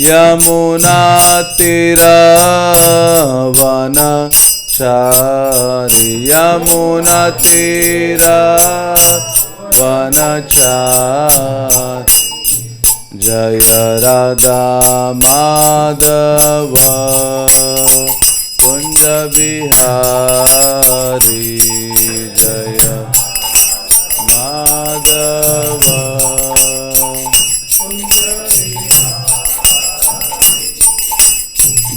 यमुनातीरवनचारि यमुनातीरवनचारि जय राधा माधव कुंज बिहारी जय माधव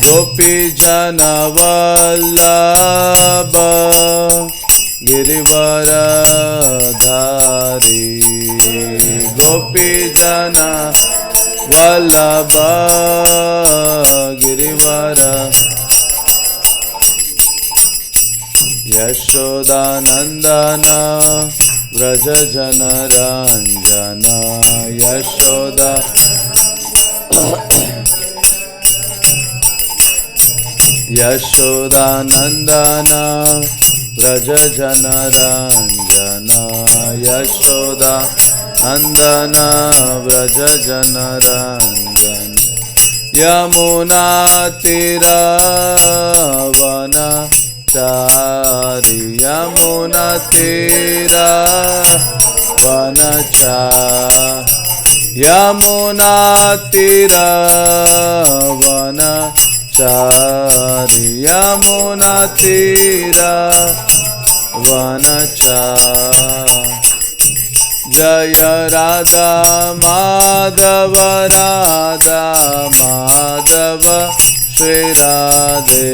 गोपी जन वल्लभ गिरिवरधारी गोपी जन वल्लभ गिरिवर यशोदानंदन व्रज जन रंजन यशोदा यशोदानंदन व्रज जन रंजन यशोदा नंदन व्रज जन रंजन यमुनातीरवनचारि यमुनातीरवनचारि यमुनातीरवनचारि यमुनातीरवनचारि जय राधा माधव राधा माधव श्री राधे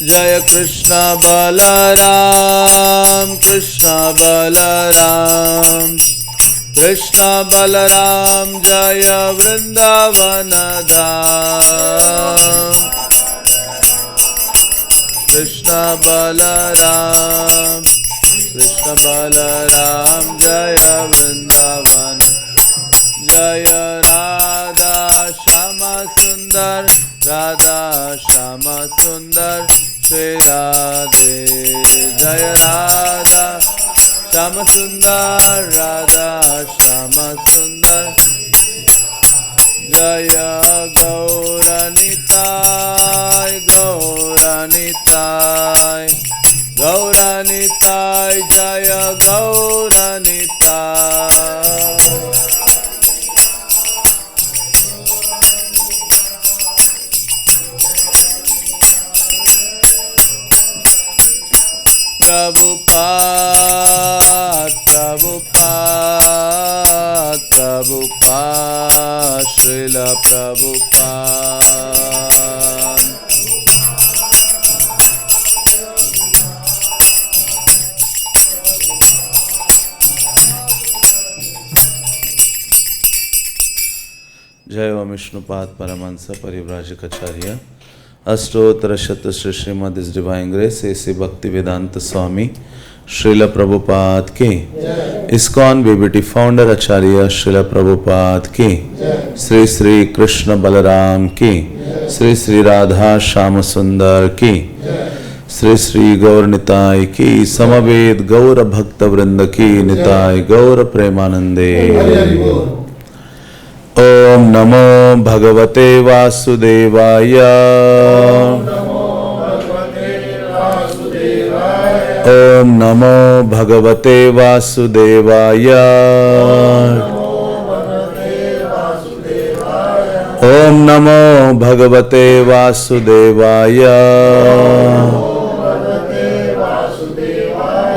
जय कृष्ण बलराम कृष्ण बलराम कृष्ण बलराम जय वृंदावन धाम कृष्ण बलराम जय वृंदावन जय राधा श्याम सुंदर राधा श्याम सुंदर श्री राधे जय राधा श्याम सुंदर राधा श्याम सुंदर जय गौरनिताय गौरनिताय गौरनिताय जय गौरनिताय प्रभुपाद प्रभुपाद प्रभुपाद श्रील प्रभुपाद जय ओम विष्णुपाद परमहंस परिव्राजकाचार्य अष्टोत्तर शत श्रीमद इस डिवाइन ग्रेस ऐसे भक्ति वेदांत स्वामी श्रील प्रभुपाद के इस्कॉन बीबीटी फाउंडर आचार्य श्रील प्रभुपाद के श्री श्री कृष्ण बलराम की श्री श्री राधा श्याम सुंदर की श्री श्री गौर निताय की समवेत गौर भक्त वृंद की निताय गौर प्रेमानंदे ओम नमो भगवते वासुदेवाय ओम नमो भगवते वासुदेवाय ओम नमो भगवते वासुदेवाय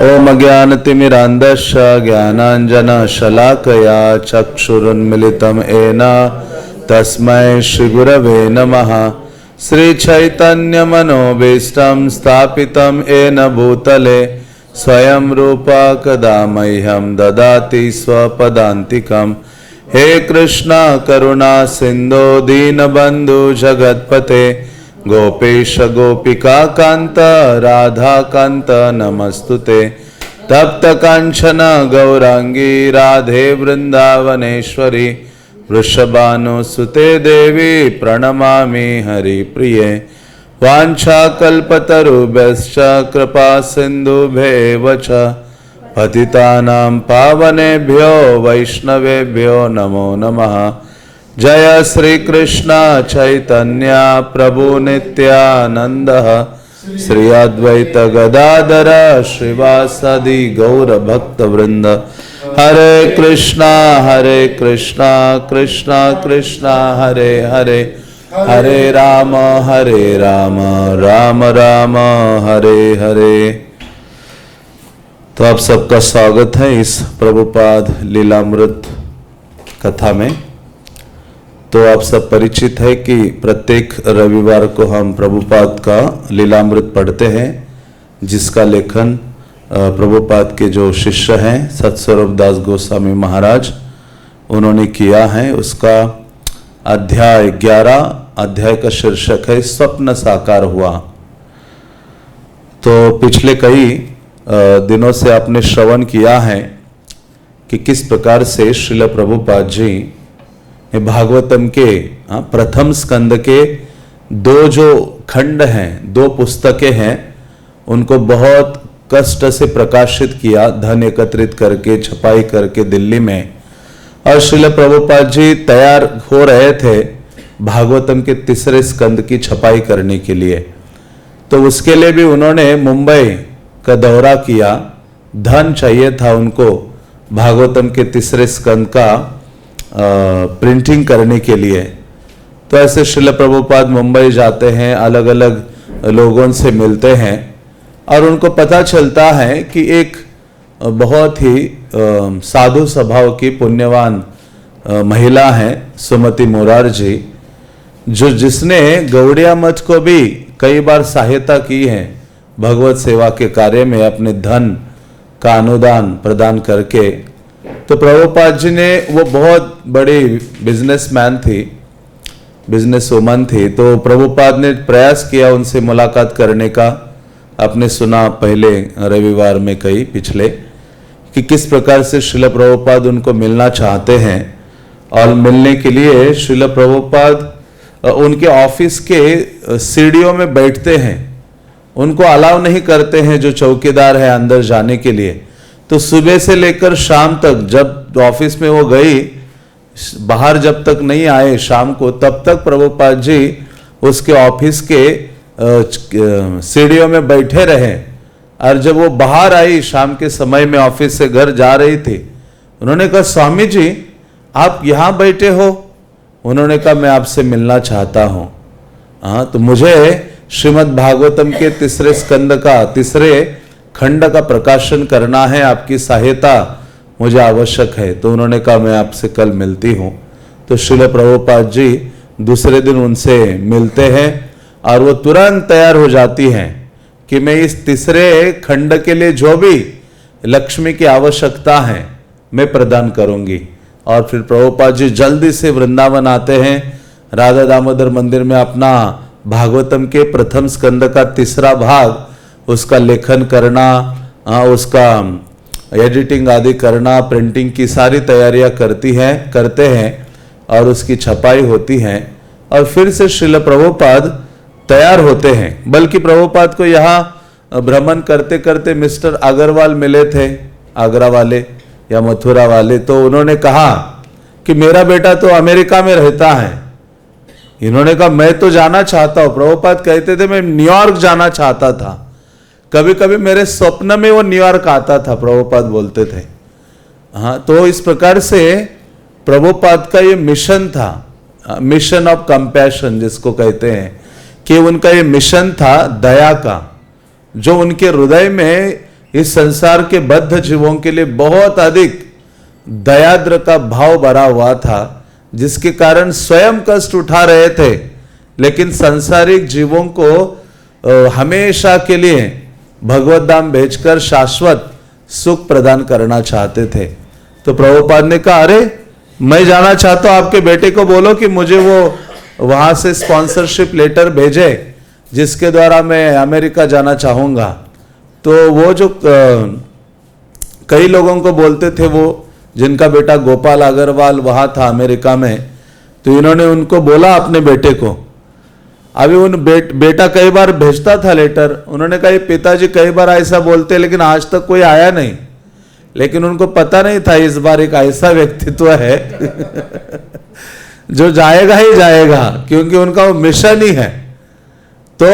ओम अज्ञानतिमिरान्धस्य ज्ञानाञ्जनशलाकया चक्षुरुन्मिलितं येन तस्मै श्रीगुरवे नमः श्रीचैतन्यमनोभीष्टं स्थापितं येन भूतले स्वयं रूपा कदा मह्यं ददाति स्वपदान्तिकं हे कृष्ण करुणा सिन्धो दीनबन्धु जगत्पते गोपेश गोपिका कांत राधा कांत नमस्तुते तप्त कांचन गौरांगी राधे वृंदावनेश्वरी वृषभानुसुते देवी प्रणमामि हरिप्रिये वाञ्छाकल्पतरुभ्यश्च कृपा सिन्धुभ्येव च पतितानां पावनेभ्यो वैष्णवेभ्यो नमो नमः। जय श्री कृष्ण चैतन्य प्रभु नित्यानंद श्री अद्वैत गदाधर श्रीवासदि गौर भक्त वृंद। हरे कृष्णा कृष्णा कृष्णा हरे हरे, हरे राम राम राम हरे हरे। तो आप सबका स्वागत है इस प्रभुपाद लीलामृत कथा में। तो आप सब परिचित है कि प्रत्येक रविवार को हम प्रभुपाद का लीलामृत पढ़ते हैं, जिसका लेखन प्रभुपाद के जो शिष्य हैं सत्स्वरूप दास गोस्वामी महाराज उन्होंने किया है। उसका अध्याय 11 अध्याय का शीर्षक है स्वप्न साकार हुआ। तो पिछले कई दिनों से आपने श्रवण किया है कि किस प्रकार से श्रील प्रभुपाद जी भागवतम के प्रथम स्कंद के दो जो खंड हैं, दो पुस्तकें हैं, उनको बहुत कष्ट से प्रकाशित किया, धन एकत्रित करके छपाई करके दिल्ली में। और श्रील प्रभुपाद जी तैयार हो रहे थे भागवतम के तीसरे स्कंद की छपाई करने के लिए। तो उसके लिए भी उन्होंने मुंबई का दौरा किया। धन चाहिए था उनको भागवतम के तीसरे स्कंद का प्रिंटिंग करने के लिए। तो ऐसे श्रील प्रभुपाद मुंबई जाते हैं, अलग अलग लोगों से मिलते हैं और उनको पता चलता है कि एक बहुत ही साधु स्वभाव की पुण्यवान महिला है सुमति मोरारजी, जिसने गौड़िया मठ को भी कई बार सहायता की है भगवत सेवा के कार्य में अपने धन का अनुदान प्रदान करके। तो प्रभुपाद जी ने, वो बहुत बड़ी बिजनेसमैन थी, बिजनेस वुमन थी, तो प्रभुपाद ने प्रयास किया उनसे मुलाकात करने का। आपने सुना पहले रविवार में कई पिछले कि किस प्रकार से श्रील प्रभुपाद उनको मिलना चाहते हैं। और मिलने के लिए श्रील प्रभुपाद उनके ऑफिस के सीढ़ियों में बैठते हैं, उनको अलाउ नहीं करते हैं जो चौकीदार है अंदर जाने के लिए। तो सुबह से लेकर शाम तक, जब ऑफिस में वो गई, बाहर जब तक नहीं आए शाम को, तब तक प्रभुपाद जी उसके ऑफिस के सीढ़ियों में बैठे रहे। और जब वो बाहर आई शाम के समय में, ऑफिस से घर जा रही थी, उन्होंने कहा स्वामी जी आप यहाँ बैठे हो? उन्होंने कहा मैं आपसे मिलना चाहता हूँ। हाँ, तो मुझे श्रीमद् भागवतम के तीसरे स्कंद का तीसरे खंड का प्रकाशन करना है, आपकी सहायता मुझे आवश्यक है। तो उन्होंने कहा मैं आपसे कल मिलती हूँ। तो श्रील प्रभुपाद जी दूसरे दिन उनसे मिलते हैं और वो तुरंत तैयार हो जाती हैं कि मैं इस तीसरे खंड के लिए जो भी लक्ष्मी की आवश्यकता है मैं प्रदान करूंगी। और फिर प्रभुपाद जी जल्दी से वृंदावन आते हैं, राधा दामोदर मंदिर में अपना भागवतम के प्रथम स्कंद का तीसरा भाग उसका लेखन करना, उसका एडिटिंग आदि करना, प्रिंटिंग की सारी तैयारियां करते हैं और उसकी छपाई होती है। और फिर से श्रील प्रभुपाद तैयार होते हैं। बल्कि प्रभुपाद को यहाँ भ्रमण करते करते मिस्टर अग्रवाल मिले थे, आगरा वाले या मथुरा वाले। तो उन्होंने कहा कि मेरा बेटा तो अमेरिका में रहता है। इन्होंने कहा मैं तो जाना चाहता हूं। प्रभुपाद कहते थे मैं न्यूयॉर्क जाना चाहता था, कभी कभी मेरे स्वप्न में वो न्यूयॉर्क आता था, प्रभुपाद बोलते थे। हाँ, तो इस प्रकार से प्रभुपाद का ये मिशन था, मिशन ऑफ कंपैशन जिसको कहते हैं, कि उनका ये मिशन था दया का, जो उनके हृदय में इस संसार के बद्ध जीवों के लिए बहुत अधिक दयाद्र का भाव भरा हुआ था, जिसके कारण स्वयं कष्ट उठा रहे थे, लेकिन सांसारिक जीवों को हमेशा के लिए भगवत धाम भेजकर शाश्वत सुख प्रदान करना चाहते थे। तो प्रभुपाद ने कहा अरे मैं जाना चाहता हूं, आपके बेटे को बोलो कि मुझे वो वहां से स्पॉन्सरशिप लेटर भेजे जिसके द्वारा मैं अमेरिका जाना चाहूंगा। तो वो जो कई लोगों को बोलते थे, वो जिनका बेटा गोपाल अग्रवाल वहां था अमेरिका में, तो इन्होंने उनको बोला अपने बेटे को, अभी उन बेटा कई बार भेजता था लेटर, उन्होंने कहा पिताजी कई बार ऐसा बोलते लेकिन आज तक कोई आया नहीं, लेकिन उनको पता नहीं था इस बार एक ऐसा व्यक्तित्व है जो जाएगा ही जाएगा, क्योंकि उनका वो मिशन ही है। तो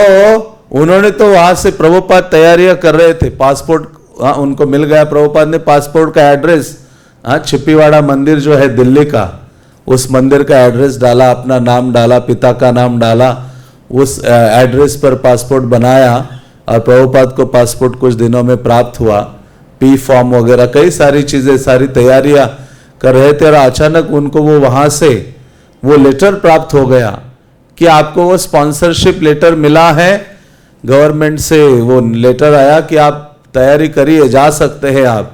उन्होंने तो वहां से प्रभुपाद तैयारियां कर रहे थे, पासपोर्ट उनको मिल गया। प्रभुपाद ने पासपोर्ट का एड्रेस, छिपीवाड़ा मंदिर जो है दिल्ली का, उस मंदिर का एड्रेस डाला, अपना नाम डाला, पिता का नाम डाला, उस एड्रेस पर पासपोर्ट बनाया और प्रभुपाद को पासपोर्ट कुछ दिनों में प्राप्त हुआ। पी फॉर्म वगैरह कई सारी चीजें, सारी तैयारियां कर रहे थे और अचानक उनको वो वहां से वो लेटर प्राप्त हो गया कि आपको वो स्पॉन्सरशिप लेटर मिला है गवर्नमेंट से। वो लेटर आया कि आप तैयारी करिए, जा सकते हैं आप।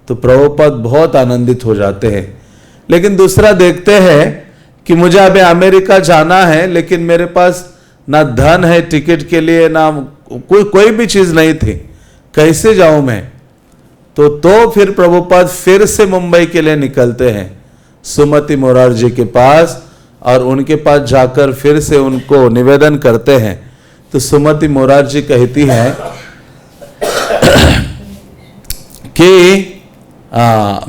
तो प्रभुपाद बहुत आनंदित हो जाते हैं। लेकिन दूसरा देखते हैं कि मुझे अभी अमेरिका जाना है, लेकिन मेरे पास ना धन है टिकट के लिए, ना कोई भी चीज नहीं थी, कैसे जाऊं मैं। तो फिर प्रभुपाद फिर से मुंबई के लिए निकलते हैं सुमति मोरारजी के पास, और उनके पास जाकर फिर से उनको निवेदन करते हैं। तो सुमति मोरारजी कहती है कि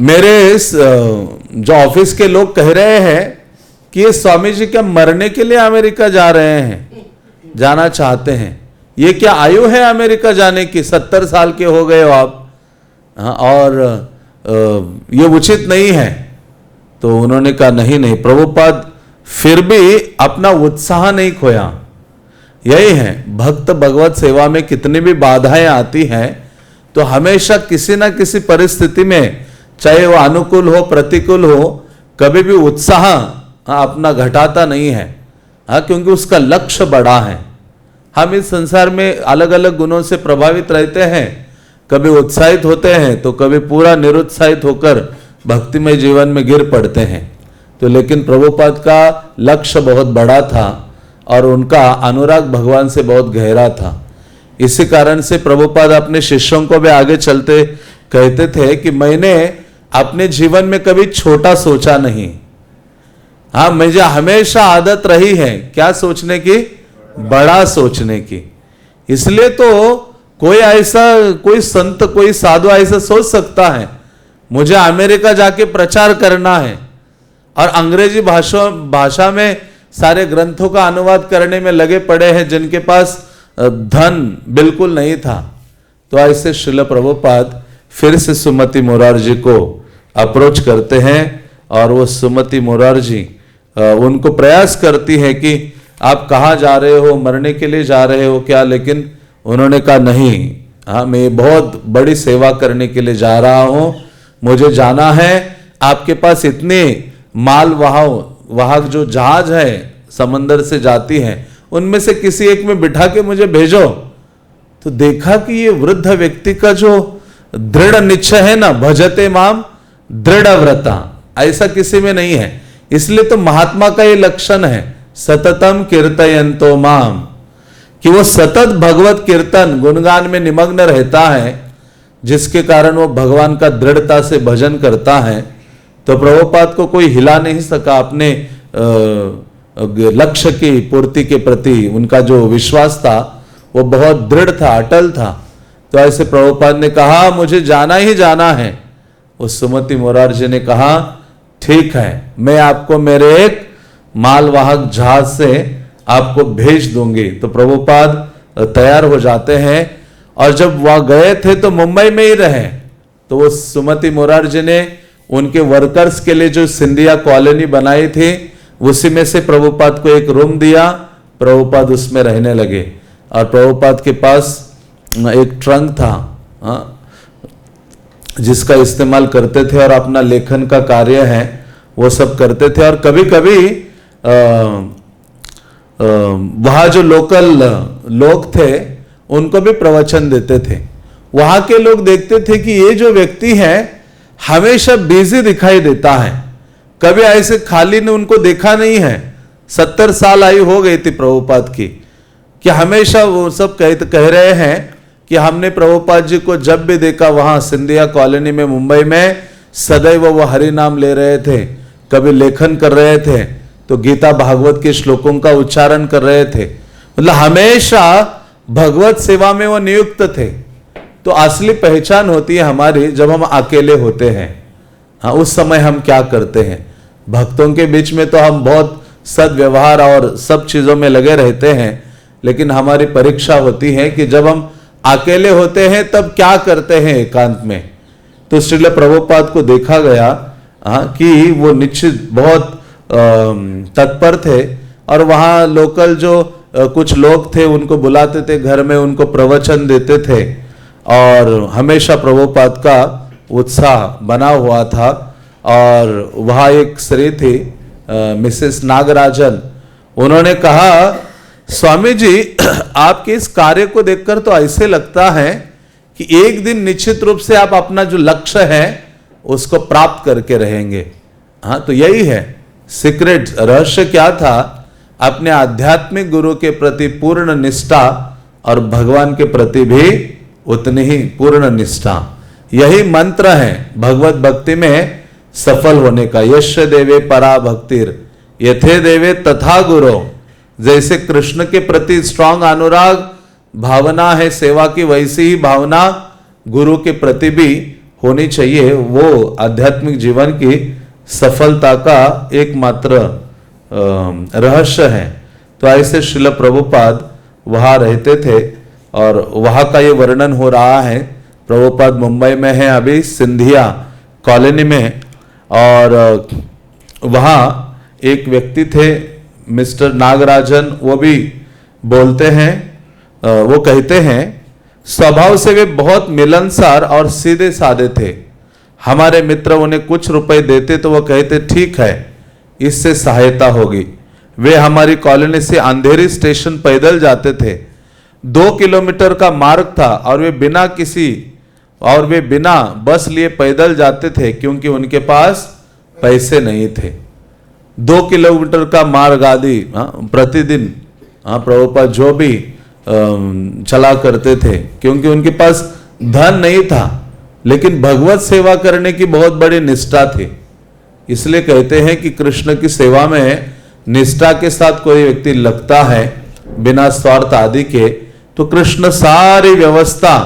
मेरे जो ऑफिस के लोग कह रहे हैं कि ये स्वामी जी क्या मरने के लिए अमेरिका जा रहे हैं, जाना चाहते हैं। ये क्या आयु है अमेरिका जाने की, 70 साल के हो गए हो आप, और ये उचित नहीं है। तो उन्होंने कहा नहीं, प्रभुपाद फिर भी अपना उत्साह नहीं खोया। यही है, भक्त भगवत सेवा में कितनी भी बाधाएं आती हैं तो हमेशा किसी ना किसी परिस्थिति में, चाहे वो अनुकूल हो प्रतिकूल हो, कभी भी उत्साह अपना घटाता नहीं है, क्योंकि उसका लक्ष्य बड़ा है। हम इस संसार में अलग अलग गुणों से प्रभावित रहते हैं, कभी उत्साहित होते हैं तो कभी पूरा निरुत्साहित होकर भक्तिमय जीवन में गिर पड़ते हैं। तो लेकिन प्रभुपाद का लक्ष्य बहुत बड़ा था और उनका अनुराग भगवान से बहुत गहरा था। इसी कारण से प्रभुपाद अपने शिष्यों को भी आगे चलते कहते थे कि मैंने अपने जीवन में कभी छोटा सोचा नहीं। मुझे हमेशा आदत रही है क्या सोचने की, बड़ा सोचने की। इसलिए तो कोई संत, कोई साधु ऐसा सोच सकता है मुझे अमेरिका जाके प्रचार करना है और अंग्रेजी भाषा में सारे ग्रंथों का अनुवाद करने में लगे पड़े हैं जिनके पास धन बिल्कुल नहीं था। तो ऐसे श्रील प्रभुपाद फिर से सुमति मोरारजी को अप्रोच करते हैं और वो सुमति मोरारजी उनको प्रयास करती है कि आप कहाँ जा रहे हो, मरने के लिए जा रहे हो क्या। लेकिन उन्होंने कहा नहीं, मैं बहुत बड़ी सेवा करने के लिए जा रहा हूं, मुझे जाना है। आपके पास इतने माल वाहक जो जहाज है समंदर से जाती हैं, उनमें से किसी एक में बिठा के मुझे भेजो। तो देखा कि ये वृद्ध व्यक्ति का जो दृढ़ निश्चय है ना, भजते माम दृढ़ व्रता, ऐसा किसी में नहीं है। इसलिए तो महात्मा का ये लक्षण है, सततम कीर्तयन्तो माम, कि वो सतत भगवत कीर्तन गुणगान में निमग्न रहता है, जिसके कारण वो भगवान का दृढ़ता से भजन करता है। तो प्रभुपाद को कोई हिला नहीं सका अपने लक्ष्य की पूर्ति के प्रति। उनका जो विश्वास था वो बहुत दृढ़ था, अटल था। तो ऐसे प्रभुपाद ने कहा मुझे जाना ही जाना है। उस सुमति मोरारजी ने कहा ठीक है, मैं आपको मेरे एक मालवाहक जहाज से आपको भेज दूंगी। तो प्रभुपाद तैयार हो जाते हैं और जब वहां गए थे तो मुंबई में ही रहे। तो वो सुमति मोरारजी ने उनके वर्कर्स के लिए जो सिंधिया कॉलोनी बनाई थी उसी में से प्रभुपाद को एक रूम दिया, प्रभुपाद उसमें रहने लगे। और प्रभुपाद के पास एक ट्रंक था जिसका इस्तेमाल करते थे और अपना लेखन का कार्य है वो सब करते थे। और कभी कभी वहां जो लोकल लोग थे उनको भी प्रवचन देते थे। वहां के लोग देखते थे कि ये जो व्यक्ति है हमेशा बिजी दिखाई देता है, कभी ऐसे खाली ने उनको देखा नहीं है। 70 साल आयु हो गई थी प्रभुपाद की, कि हमेशा वो सब कह रहे हैं कि हमने प्रभुपाद जी को जब भी देखा वहां सिंधिया कॉलोनी में मुंबई में, सदैव वो हरि नाम ले रहे थे, कभी लेखन कर रहे थे तो गीता भागवत के श्लोकों का उच्चारण कर रहे थे। मतलब हमेशा भगवत सेवा में वो नियुक्त थे। तो असली पहचान होती है हमारी जब हम अकेले होते हैं। हाँ, उस समय हम क्या करते हैं? भक्तों के बीच में तो हम बहुत सद्व्यवहार और सब चीजों में लगे रहते हैं, लेकिन हमारी परीक्षा होती है कि जब हम अकेले होते हैं तब क्या करते हैं एकांत में। तो श्रील प्रभुपाद को देखा गया कि वो निश्चित बहुत तत्पर थे, और वहाँ लोकल जो कुछ लोग थे उनको बुलाते थे घर में, उनको प्रवचन देते थे, और हमेशा प्रभुपाद का उत्साह बना हुआ था। और वहाँ एक स्त्री थी मिसेस नागराजन, उन्होंने कहा, स्वामी जी आपके इस कार्य को देखकर तो ऐसे लगता है कि एक दिन निश्चित रूप से आप अपना जो लक्ष्य है उसको प्राप्त करके रहेंगे। हाँ, तो यही है सीक्रेट, रहस्य क्या था? अपने आध्यात्मिक गुरु के प्रति पूर्ण निष्ठा और भगवान के प्रति भी उतनी ही पूर्ण निष्ठा। यही मंत्र है भगवत भक्ति में सफल होने का। यश देवे परा भक्तिर यथे देवे तथा गुरु। जैसे कृष्ण के प्रति स्ट्रांग अनुराग भावना है सेवा की, वैसी ही भावना गुरु के प्रति भी होनी चाहिए। वो आध्यात्मिक जीवन की सफलता का एकमात्र रहस्य है। तो ऐसे श्रील प्रभुपाद वहाँ रहते थे, और वहाँ का ये वर्णन हो रहा है। प्रभुपाद मुंबई में है अभी, सिंधिया कॉलोनी में, और वहाँ एक व्यक्ति थे मिस्टर नागराजन, वो भी बोलते हैं, वो कहते हैं, स्वभाव से वे बहुत मिलनसार और सीधे साधे थे। हमारे मित्र उन्हें कुछ रुपए देते तो वो कहते ठीक है, इससे सहायता होगी। वे हमारी कॉलोनी से अंधेरी स्टेशन पैदल जाते थे। 2 किलोमीटर का मार्ग था, और वे बिना बस लिए पैदल जाते थे, क्योंकि उनके पास पैसे नहीं थे। 2 किलोमीटर का मार्ग आदि प्रतिदिन प्रभुपाद जो भी चला करते थे, क्योंकि उनके पास धन नहीं था, लेकिन भगवत सेवा करने की बहुत बड़ी निष्ठा थी। इसलिए कहते हैं कि कृष्ण की सेवा में निष्ठा के साथ कोई व्यक्ति लगता है बिना स्वार्थ आदि के, तो कृष्ण सारी व्यवस्था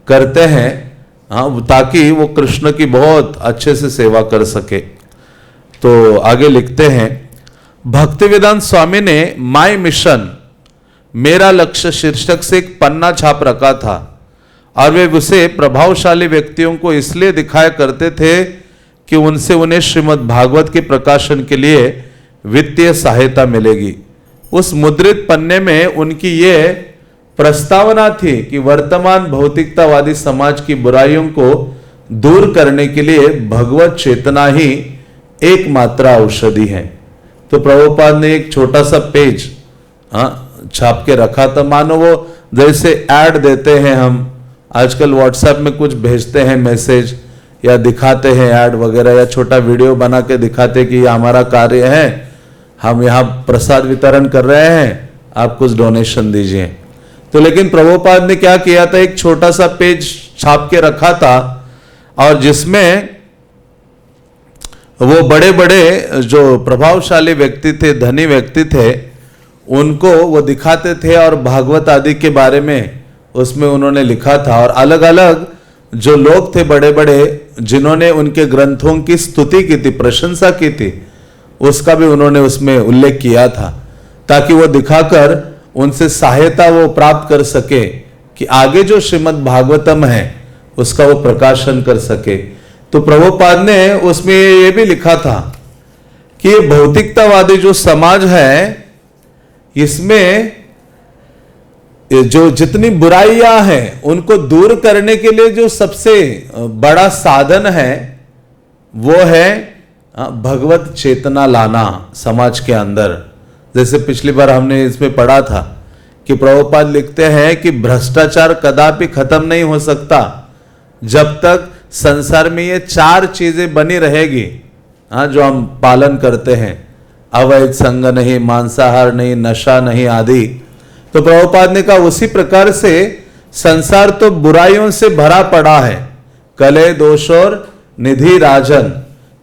करते हैं ताकि वो कृष्ण की बहुत अच्छे से सेवा कर सके। तो आगे लिखते हैं, भक्तिवेदांत स्वामी ने माय मिशन मेरा लक्ष्य शीर्षक से एक पन्ना छाप रखा था, और वे उसे प्रभावशाली व्यक्तियों को इसलिए दिखाया करते थे कि उनसे उन्हें श्रीमद् भागवत के प्रकाशन के लिए वित्तीय सहायता मिलेगी। उस मुद्रित पन्ने में उनकी ये प्रस्तावना थी कि वर्तमान भौतिकतावादी समाज की बुराइयों को दूर करने के लिए भगवत चेतना ही एकमात्र औषधि है। तो प्रभुपाद ने एक छोटा सा पेज छाप के रखा था, मानो वो जैसे ऐड देते हैं, हम आजकल व्हाट्सएप में कुछ भेजते हैं मैसेज या दिखाते हैं ऐड वगैरह, या छोटा वीडियो बना के दिखाते कि ये हमारा कार्य है, हम यहाँ प्रसाद वितरण कर रहे हैं, आप कुछ डोनेशन दीजिए। तो लेकिन प्रभुपाद ने क्या किया था, एक छोटा सा पेज छाप के रखा था, और जिसमें वो बड़े बड़े जो प्रभावशाली व्यक्ति थे, धनी व्यक्ति थे, उनको वो दिखाते थे, और भागवत आदि के बारे में उसमें उन्होंने लिखा था। और अलग अलग जो लोग थे बड़े बड़े, जिन्होंने उनके ग्रंथों की स्तुति की थी, प्रशंसा की थी, उसका भी उन्होंने उसमें उल्लेख किया था, ताकि वो दिखाकर उनसे सहायता वो प्राप्त कर सके कि आगे जो श्रीमद् भागवतम है उसका वो प्रकाशन कर सके। तो प्रभुपाद ने उसमें ये भी लिखा था कि ये भौतिकतावादी जो समाज है, इसमें जो जितनी बुराइयां हैं उनको दूर करने के लिए जो सबसे बड़ा साधन है वो है भगवत चेतना लाना समाज के अंदर। जैसे पिछली बार हमने इसमें पढ़ा था कि प्रभुपाद लिखते हैं कि भ्रष्टाचार कदापि खत्म नहीं हो सकता जब तक संसार में ये 4 चीजें बनी रहेगी जो हम पालन करते हैं, अवैध संग नहीं, मांसाहार नहीं, नशा नहीं आदि। तो प्रभुपाद ने कहा उसी प्रकार से संसार तो बुराइयों से भरा पड़ा है, कले दोषोर निधि राजन,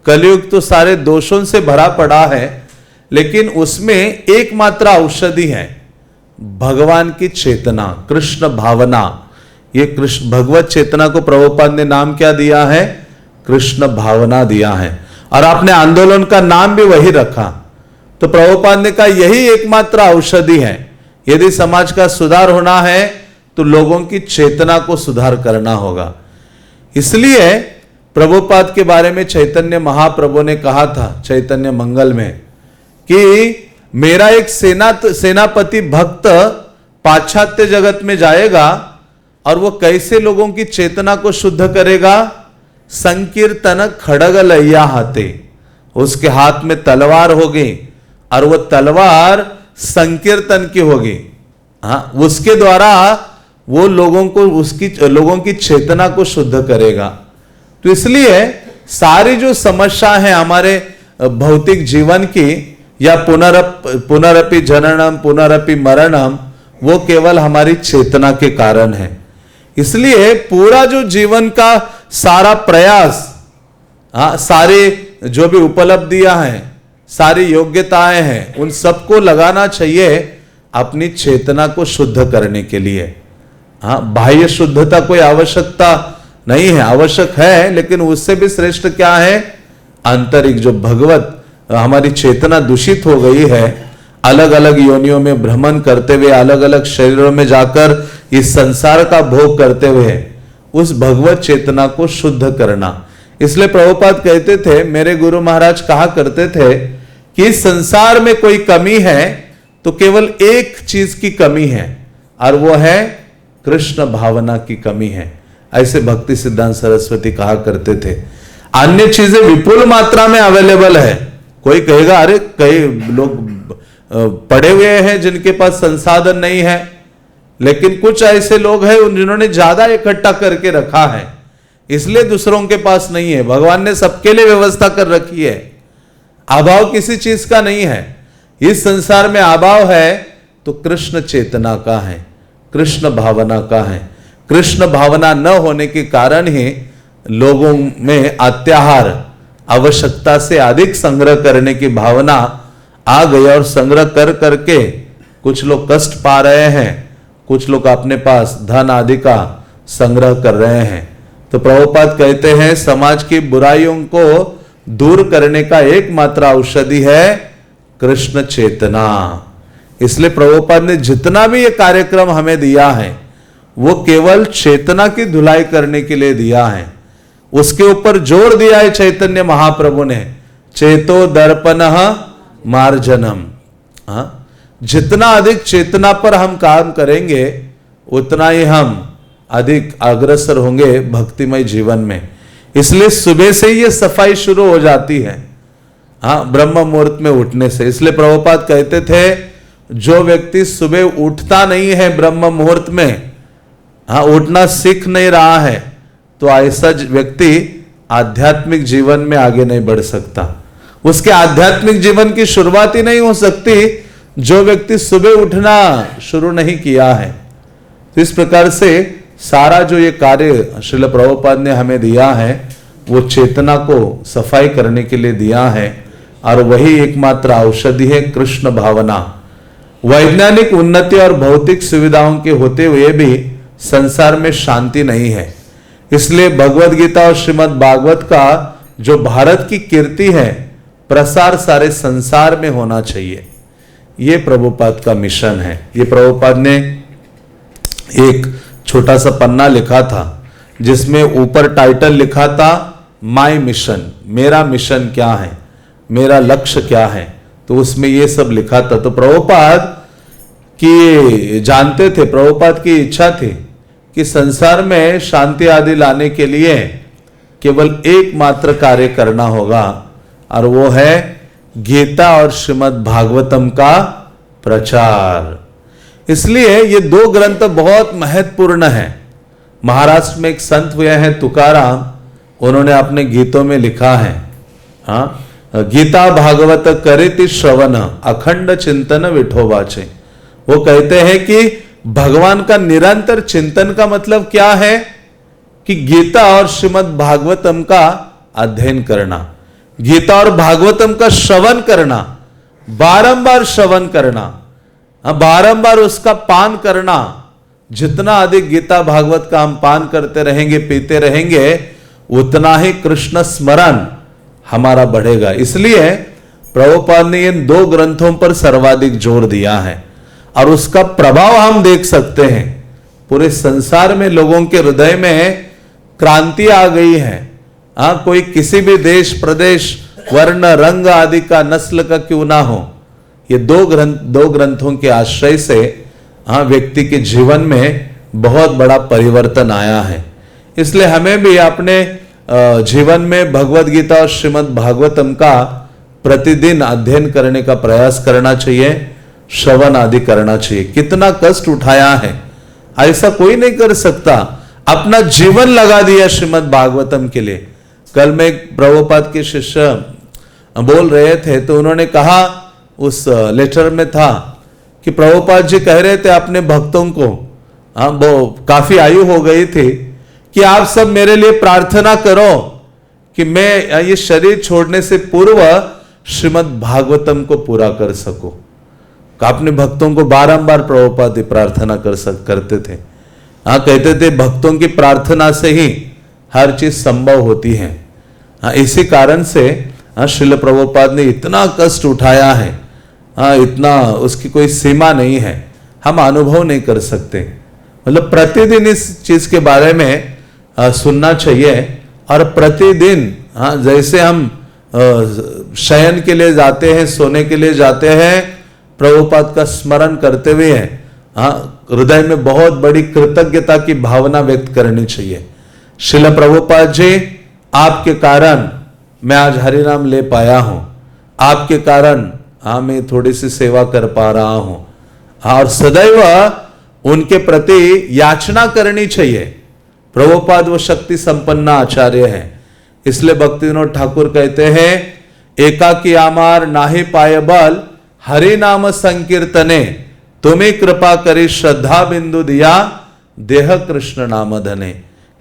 कलयुग तो सारे दोषों से भरा पड़ा है, लेकिन उसमें एकमात्र औषधि है भगवान की चेतना, कृष्ण भावना। ये कृष्ण भगवत चेतना को प्रभुपाद ने नाम क्या दिया है? कृष्ण भावना दिया है। और आपने आंदोलन का नाम भी वही रखा। तो प्रभुपाद ने कहा यही एकमात्र औषधि है। यदि समाज का सुधार होना है तो लोगों की चेतना को सुधार करना होगा। इसलिए प्रभुपाद के बारे में चैतन्य महाप्रभु ने कहा था चैतन्य मंगल में कि मेरा एक सेनापति भक्त पाश्चात्य जगत में जाएगा और वो कैसे लोगों की चेतना को शुद्ध करेगा? संकीर्तन खड़ग लैया हाथे, उसके हाथ में तलवार होगी और वो तलवार संकीर्तन की होगी। हाँ, उसके द्वारा वो लोगों की चेतना को शुद्ध करेगा। तो इसलिए सारी जो समस्या है हमारे भौतिक जीवन की, या पुनरपि जननम पुनरपि मरणम, वो केवल हमारी चेतना के कारण है। इसलिए पूरा जो जीवन का सारा प्रयास, सारी जो भी उपलब्धियां हैं, सारी योग्यताएं हैं, उन सबको लगाना चाहिए अपनी चेतना को शुद्ध करने के लिए। बाह्य शुद्धता कोई आवश्यकता नहीं है, आवश्यक है, लेकिन उससे भी श्रेष्ठ क्या है? आंतरिक जो भगवत हमारी चेतना दूषित हो गई है, अलग अलग योनियों में भ्रमण करते हुए, अलग अलग शरीरों में जाकर इस संसार का भोग करते हुए उस भगवत चेतना को शुद्ध करना। इसलिए प्रभुपाद कहते थे, मेरे गुरु महाराज कहा करते थे कि इस संसार में कोई कमी है तो केवल एक चीज की कमी है, और वो है कृष्ण भावना की कमी है। ऐसे भक्ति सिद्धांत सरस्वती कहा करते थे। अन्य चीजें विपुल मात्रा में अवेलेबल है। कोई कहेगा अरे कई लोग पढ़े हुए हैं जिनके पास संसाधन नहीं है, लेकिन कुछ ऐसे लोग हैं जिन्होंने ज्यादा इकट्ठा करके रखा है, इसलिए दूसरों के पास नहीं है। भगवान ने सबके लिए व्यवस्था कर रखी है। अभाव किसी चीज का नहीं है। इस संसार में अभाव है तो कृष्ण चेतना का है, कृष्ण भावना का है। कृष्ण भावना न होने के कारण ही लोगों में अत्याहार, आवश्यकता से अधिक संग्रह करने की भावना आ गई, और संग्रह कर करके कुछ लोग कष्ट पा रहे हैं, कुछ लोग अपने पास धन आदि का संग्रह कर रहे हैं। तो प्रभुपाद कहते हैं समाज की बुराइयों को दूर करने का एकमात्र औषधि है कृष्ण चेतना। इसलिए प्रभुपाद ने जितना भी ये कार्यक्रम हमें दिया है वो केवल चेतना की धुलाई करने के लिए दिया है। उसके ऊपर जोर दिया है चैतन्य महाप्रभु ने, चेतो दर्पणः मार्जनम। जितना अधिक चेतना पर हम काम करेंगे उतना ही हम अधिक अग्रसर होंगे भक्तिमय जीवन में। इसलिए सुबह से ही ये सफाई शुरू हो जाती है, ब्रह्म मुहूर्त में उठने से। इसलिए प्रभुपाद कहते थे जो व्यक्ति सुबह उठता नहीं है ब्रह्म मुहूर्त में, उठना सीख नहीं रहा है, तो ऐसा व्यक्ति आध्यात्मिक जीवन में आगे नहीं बढ़ सकता। उसके आध्यात्मिक जीवन की शुरुआत ही नहीं हो सकती जो व्यक्ति सुबह उठना शुरू नहीं किया है। तो इस प्रकार से सारा जो ये कार्य श्रील प्रभुपाद ने हमें दिया है वो चेतना को सफाई करने के लिए दिया है, और वही एकमात्र औषधि है कृष्ण भावना। वैज्ञानिक उन्नति और भौतिक सुविधाओं के होते हुए भी संसार में शांति नहीं है। इसलिए भगवत गीता और श्रीमद् भागवत का जो भारत की कीर्ति है प्रसार सारे संसार में होना चाहिए। ये प्रभुपाद का मिशन है। ये प्रभुपाद ने एक छोटा सा पन्ना लिखा था जिसमें ऊपर टाइटल लिखा था माय मिशन, मेरा मिशन क्या है, मेरा लक्ष्य क्या है। तो उसमें ये सब लिखा था। तो प्रभुपाद की जानते थे, प्रभुपाद की इच्छा थी कि संसार में शांति आदि लाने के लिए केवल एकमात्र कार्य करना होगा, और वो है गीता और श्रीमद् भागवतम का प्रचार। इसलिए ये दो ग्रंथ बहुत महत्वपूर्ण हैं। महाराष्ट्र में एक संत हुए हैं तुकाराम, उन्होंने अपने गीतों में लिखा है, गीता भागवत करिति श्रवण अखंड चिंतन विठोबाचे। वो कहते हैं कि भगवान का निरंतर चिंतन का मतलब क्या है कि गीता और श्रीमद् भागवतम का अध्ययन करना, गीता और भागवतम का श्रवण करना, बारंबार श्रवण करना। बारंबार उसका पान करना, जितना अधिक गीता भागवत का हम पान करते रहेंगे, पीते रहेंगे, उतना ही कृष्ण स्मरण हमारा बढ़ेगा। इसलिए प्रभुपाद ने इन 2 ग्रंथों पर सर्वाधिक जोर दिया है और उसका प्रभाव हम देख सकते हैं। पूरे संसार में लोगों के हृदय में क्रांति आ गई है। कोई किसी भी देश, प्रदेश, वर्ण, रंग आदि का, नस्ल का क्यों ना हो, ये 2 ग्रंथों के आश्रय से व्यक्ति के जीवन में बहुत बड़ा परिवर्तन आया है। इसलिए हमें भी अपने जीवन में भगवत गीता और श्रीमद् भागवतम का प्रतिदिन अध्ययन करने का प्रयास करना चाहिए, श्रवण आदि करना चाहिए। कितना कष्ट उठाया है, ऐसा कोई नहीं कर सकता। अपना जीवन लगा दिया श्रीमद् भागवतम के लिए। कल में एक प्रभुपाद के शिष्य बोल रहे थे, तो उन्होंने कहा, उस लेटर में था कि प्रभुपाद जी कह रहे थे अपने भक्तों को, वो काफी आयु हो गई थी, कि आप सब मेरे लिए प्रार्थना करो कि मैं ये शरीर छोड़ने से पूर्व श्रीमद् भागवतम को पूरा कर सकूं। अपने भक्तों को बारंबार प्रभुपाद प्रार्थना करते थे। कहते थे भक्तों की प्रार्थना से ही हर चीज संभव होती है। इसी कारण से श्रील प्रभुपाद ने इतना कष्ट उठाया है, इतना उसकी कोई सीमा नहीं है, हम अनुभव नहीं कर सकते। मतलब प्रतिदिन इस चीज के बारे में सुनना चाहिए और प्रतिदिन जैसे हम शयन के लिए जाते हैं, सोने के लिए जाते हैं, प्रभुपाद का स्मरण करते हुए हृदय में बहुत बड़ी कृतज्ञता की भावना व्यक्त करनी चाहिए। श्रील प्रभुपाद जी, आपके कारण मैं आज हरि नाम ले पाया हूं, आपके कारण मैं थोड़ी सी सेवा कर पा रहा हूं, और सदैव उनके प्रति याचना करनी चाहिए। प्रभुपाद वो शक्ति संपन्न आचार्य है। इसलिए भक्ति विनोद ठाकुर कहते हैं, एकाकी आमार नाहि पाय बल, हरि नाम संकीर्तने, तुम्हें कृपा करी श्रद्धा बिंदु दिया, देह कृष्ण नाम धने।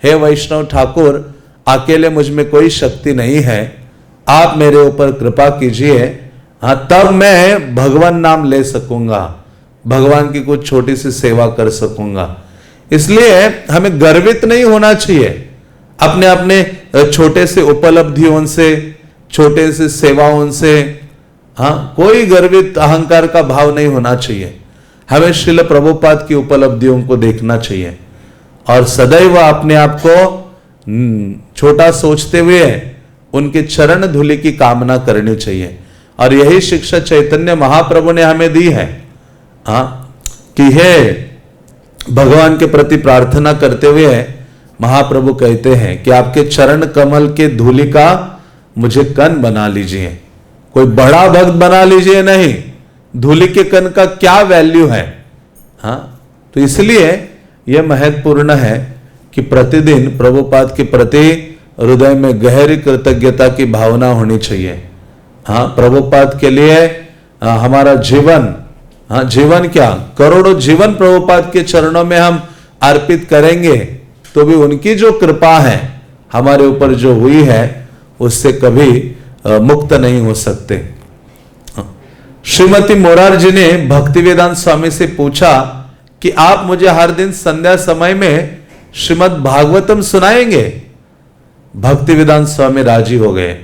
हे वैष्णव ठाकुर, अकेले मुझ में कोई शक्ति नहीं है, आप मेरे ऊपर कृपा कीजिए, तब मैं भगवान नाम ले सकूंगा, भगवान की कुछ छोटी सी सेवा कर सकूंगा। इसलिए हमें गर्वित नहीं होना चाहिए अपने अपने छोटे से उपलब्धियों से, छोटे से सेवाओं से। कोई गर्वित अहंकार का भाव नहीं होना चाहिए। हमें श्रील प्रभुपाद की उपलब्धियों को देखना चाहिए और सदैव अपने आप को छोटा सोचते हुए उनके चरण धूलि की कामना करनी चाहिए। और यही शिक्षा चैतन्य महाप्रभु ने हमें दी है, कि हे भगवान के प्रति प्रार्थना करते हुए महाप्रभु कहते हैं कि आपके चरण कमल के धूलि का मुझे कण बना लीजिए। कोई बड़ा भक्त बना लीजिए नहीं, धूलि के कण का क्या वैल्यू है। तो इसलिए यह महत्वपूर्ण है कि प्रतिदिन प्रभुपाद के प्रति हृदय में गहरी कृतज्ञता की भावना होनी चाहिए। प्रभुपाद के लिए हमारा जीवन, जीवन क्या, करोड़ों जीवन प्रभुपाद के चरणों में हम अर्पित करेंगे तो भी उनकी जो कृपा है हमारे ऊपर जो हुई है उससे कभी मुक्त नहीं हो सकते। श्रीमती मोरारजी ने भक्ति वेदांत स्वामी से पूछा कि आप मुझे हर दिन संध्या समय में श्रीमद् भागवतम सुनाएंगे। भक्ति वेदांत स्वामी राजी हो गए।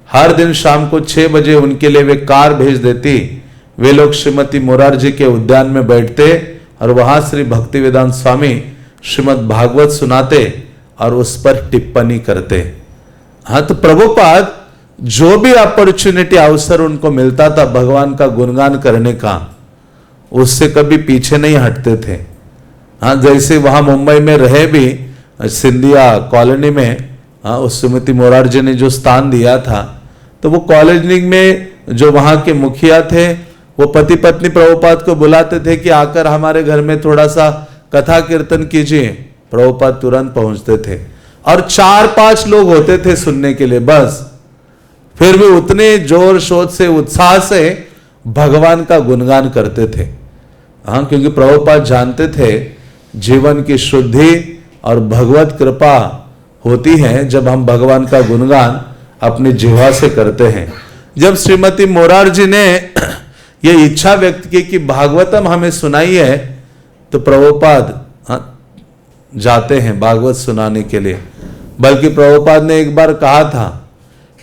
हर दिन शाम को 6 बजे उनके लिए वे कार भेज देती। वे लोग श्रीमती मोरारजी के उद्यान में बैठते और वहां श्री भक्ति वेदांत स्वामी श्रीमद् भागवत सुनाते और उस पर टिप्पणी करते। तो प्रभुपाद जो भी अपॉर्चुनिटी, अवसर उनको मिलता था भगवान का गुणगान करने का, उससे कभी पीछे नहीं हटते थे। जैसे वहां मुंबई में रहे भी सिंधिया कॉलोनी में, उस श्रीमती मोरारजी ने जो स्थान दिया था, तो वो कॉलोनी में जो वहां के मुखिया थे वो पति पत्नी प्रभुपाद को बुलाते थे कि आकर हमारे घर में थोड़ा सा कथा कीर्तन कीजिए। प्रभुपाद तुरंत पहुंचते थे और 4-5 लोग होते थे सुनने के लिए बस। फिर भी उतने जोर शोर से, उत्साह से भगवान का गुणगान करते थे। क्योंकि प्रभुपाद जानते थे जीवन की शुद्धि और भगवत कृपा होती है जब हम भगवान का गुणगान अपनी जिह्वा से करते हैं। जब श्रीमती मोरारजी ने ये इच्छा व्यक्त की कि भागवतम हमें सुनाई है, तो प्रभुपाद जाते हैं भागवत सुनाने के लिए। बल्कि प्रभुपाद ने एक बार कहा था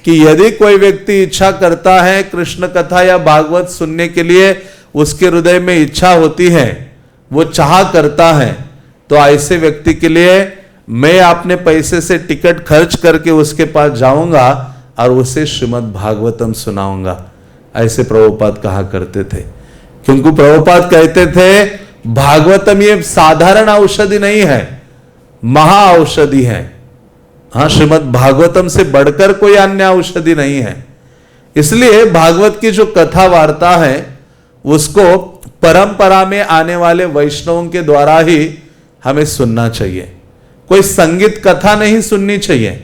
कि यदि कोई व्यक्ति इच्छा करता है कृष्ण कथा या भागवत सुनने के लिए, उसके हृदय में इच्छा होती है, वो चाह करता है, तो ऐसे व्यक्ति के लिए मैं अपने पैसे से टिकट खर्च करके उसके पास जाऊंगा और उसे श्रीमद् भागवतम सुनाऊंगा। ऐसे प्रभुपाद कहा करते थे, क्योंकि प्रभुपाद कहते थे भागवतम ये साधारण औषधि नहीं है, महा औषधि है। हाँ, श्रीमद् भागवतम से बढ़कर कोई अन्य औषधि नहीं है। इसलिए भागवत की जो कथा वार्ता है उसको परंपरा में आने वाले वैष्णवों के द्वारा ही हमें सुनना चाहिए। कोई संगीत कथा नहीं सुननी चाहिए।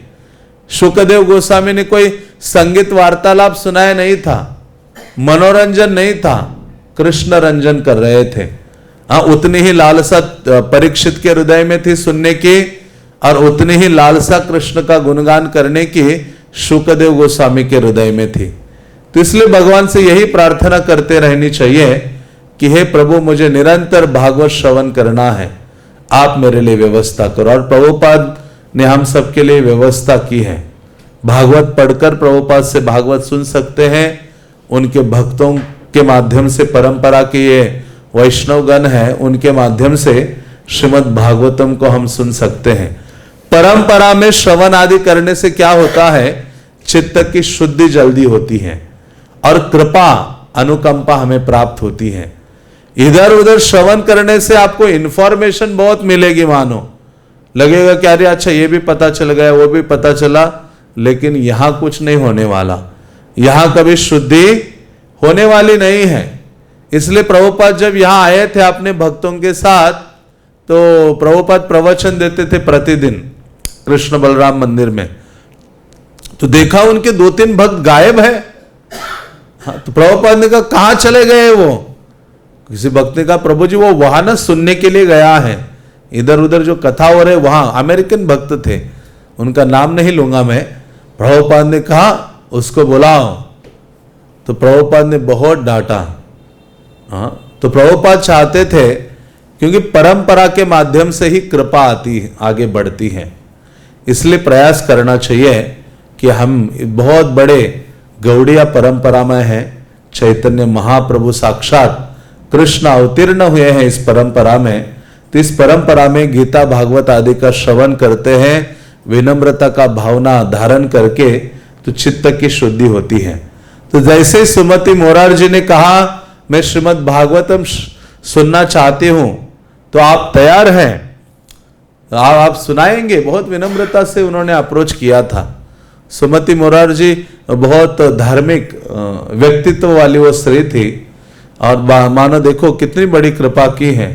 शुकदेव गोस्वामी ने कोई संगीत वार्तालाप सुनाया नहीं था, मनोरंजन नहीं था, कृष्ण रंजन कर रहे थे। हाँ, उतनी ही लालसा परीक्षित के हृदय में थी सुनने की, और उतनी ही लालसा कृष्ण का गुणगान करने की शुकदेव गोस्वामी के हृदय में थी। तो इसलिए भगवान से यही प्रार्थना करते रहनी चाहिए कि हे प्रभु, मुझे निरंतर भागवत श्रवण करना है, आप मेरे लिए व्यवस्था करो। और प्रभुपाद ने हम सबके लिए व्यवस्था की है। भागवत पढ़कर प्रभुपाद से भागवत सुन सकते हैं। उनके भक्तों के माध्यम से, परंपरा के ये वैष्णवगण है, उनके माध्यम से श्रीमद् भागवतम को हम सुन सकते हैं। परंपरा में श्रवण आदि करने से क्या होता है, चित्त की शुद्धि जल्दी होती है और कृपा अनुकंपा हमें प्राप्त होती है। इधर उधर श्रवण करने से आपको इंफॉर्मेशन बहुत मिलेगी, मानो लगेगा कि अरे अच्छा ये भी पता चल गया, वो भी पता चला, लेकिन यहां कुछ नहीं होने वाला, यहां कभी शुद्धि होने वाली नहीं है। इसलिए प्रभुपाद जब यहां आए थे अपने भक्तों के साथ, तो प्रभुपाद प्रवचन देते थे प्रतिदिन कृष्ण बलराम मंदिर में। तो देखा उनके 2-3 भक्त गायब है। हाँ, तो प्रभुपाद ने कहा कहां चले गए वो? किसी भक्त ने कहा प्रभु जी वो वहां ना सुनने के लिए गया है, इधर उधर जो कथा हो रहे वहां। अमेरिकन भक्त थे, उनका नाम नहीं लूंगा मैं। प्रभुपाद ने कहा उसको बुलाओ, तो प्रभुपाद ने बहुत डांटा। हाँ, तो प्रभुपाद चाहते थे, क्योंकि परंपरा के माध्यम से ही कृपा आती है, आगे बढ़ती है। इसलिए प्रयास करना चाहिए कि हम बहुत बड़े गौड़िया परंपरा में हैं। चैतन्य महाप्रभु साक्षात कृष्ण अवतीर्ण हुए हैं इस परंपरा में। तो इस परंपरा में गीता भागवत आदि का श्रवण करते हैं, विनम्रता का भावना धारण करके, तो चित्त की शुद्धि होती है। तो जैसे सुमति मोरारजी ने कहा मैं श्रीमद् भागवतम सुनना चाहती हूं, तो आप तैयार हैं? आप सुनाएंगे? बहुत विनम्रता से उन्होंने अप्रोच किया था। सुमति मोरारजी बहुत धार्मिक व्यक्तित्व वाली वो स्त्री थी, और मानो देखो कितनी बड़ी कृपा की है।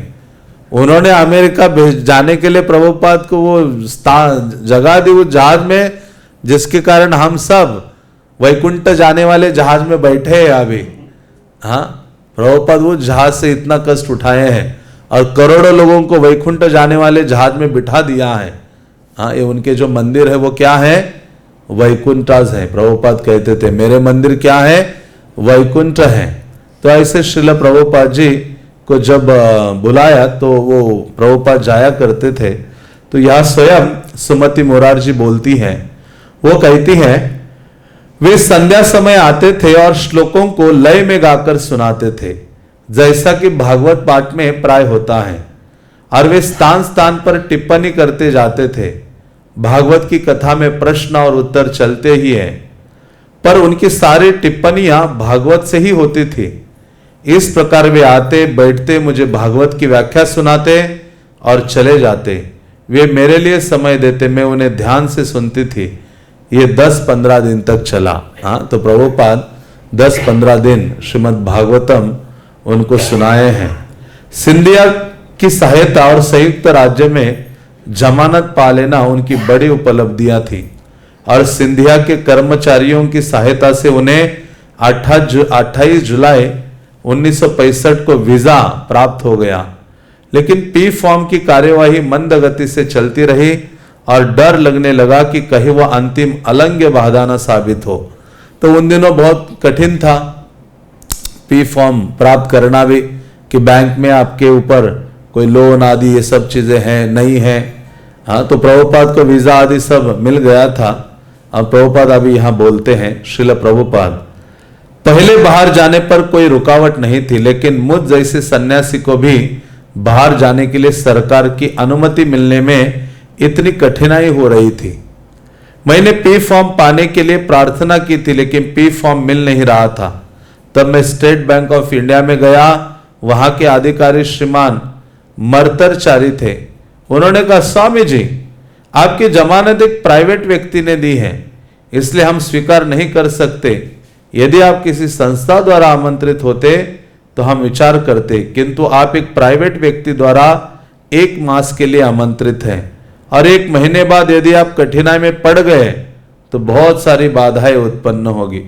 उन्होंने अमेरिका जाने के लिए प्रभुपाद को वो जगह दी उस जहाज में, जिसके कारण हम सब वैकुंठ जाने वाले जहाज में बैठे हैं अभी। हाँ, प्रभुपाद वो जहाज से इतना कष्ट उठाए हैं और करोड़ों लोगों को वैकुंठ जाने वाले जहाज में बिठा दिया है। हाँ, ये उनके जो मंदिर है वो क्या है? वैकुंठास है। प्रभुपाद कहते थे मेरे मंदिर क्या है? वैकुंठ है। तो ऐसे श्रील प्रभुपाद जी को जब बुलाया तो वो प्रभुपाद जाया करते थे। तो यह स्वयं सुमति मोरारजी बोलती हैं, वो कहती हैं वे संध्या समय आते थे और श्लोकों को लय में गाकर सुनाते थे, जैसा कि भागवत पाठ में प्राय होता है, और वे स्थान स्थान पर टिप्पणी करते जाते थे। भागवत की कथा में प्रश्न और उत्तर चलते ही है, पर उनकी सारी टिप्पणियां भागवत से ही होती थी। इस प्रकार वे आते बैठते, मुझे भागवत की व्याख्या सुनाते और चले जाते। वे मेरे लिए समय देते, मैं उन्हें ध्यान से सुनती थी। ये 10-15 दिन तक चला। हाँ, तो प्रभुपाद 10-15 दिन श्रीमद् भागवतम उनको सुनाए हैं। सिंधिया की सहायता और संयुक्त राज्य में जमानत पा लेना उनकी बड़ी उपलब्धियां थी, और सिंधिया के कर्मचारियों की सहायता से उन्हें 28 जुलाई 1965 को वीजा प्राप्त हो गया। लेकिन पी फॉर्म की कार्यवाही मंद गति से चलती रही और डर लगने लगा कि कहीं वह अंतिम अलंघ्य बाधा न साबित हो। तो उन दिनों बहुत कठिन था, पी फॉर्म प्राप्त करना भी कि बैंक में आपके ऊपर कोई लोन आदि ये सब चीजें हैं नहीं है। हाँ, तो प्रभुपाद को वीजा आदि सब मिल गया था। अब प्रभुपाद अभी यहाँ बोलते हैं, श्रील प्रभुपाद, पहले बाहर जाने पर कोई रुकावट नहीं थी, लेकिन मुझ जैसे सन्यासी को भी बाहर जाने के लिए सरकार की अनुमति मिलने में इतनी कठिनाई हो रही थी। मैंने पी फॉर्म पाने के लिए प्रार्थना की थी, लेकिन पी फॉर्म मिल नहीं रहा था। तब मैं स्टेट बैंक ऑफ इंडिया में गया। वहां के अधिकारी श्रीमान मर्तरचारी थे। उन्होंने कहा, स्वामी जी, आपकी जमानत एक प्राइवेट व्यक्ति ने दी है, इसलिए हम स्वीकार नहीं कर सकते। यदि आप किसी संस्था द्वारा आमंत्रित होते तो हम विचार करते, किंतु आप एक प्राइवेट व्यक्ति द्वारा 1 मास के लिए आमंत्रित हैं, और 1 महीने बाद यदि आप कठिनाई में पड़ गए तो बहुत सारी बाधाएं उत्पन्न होगी।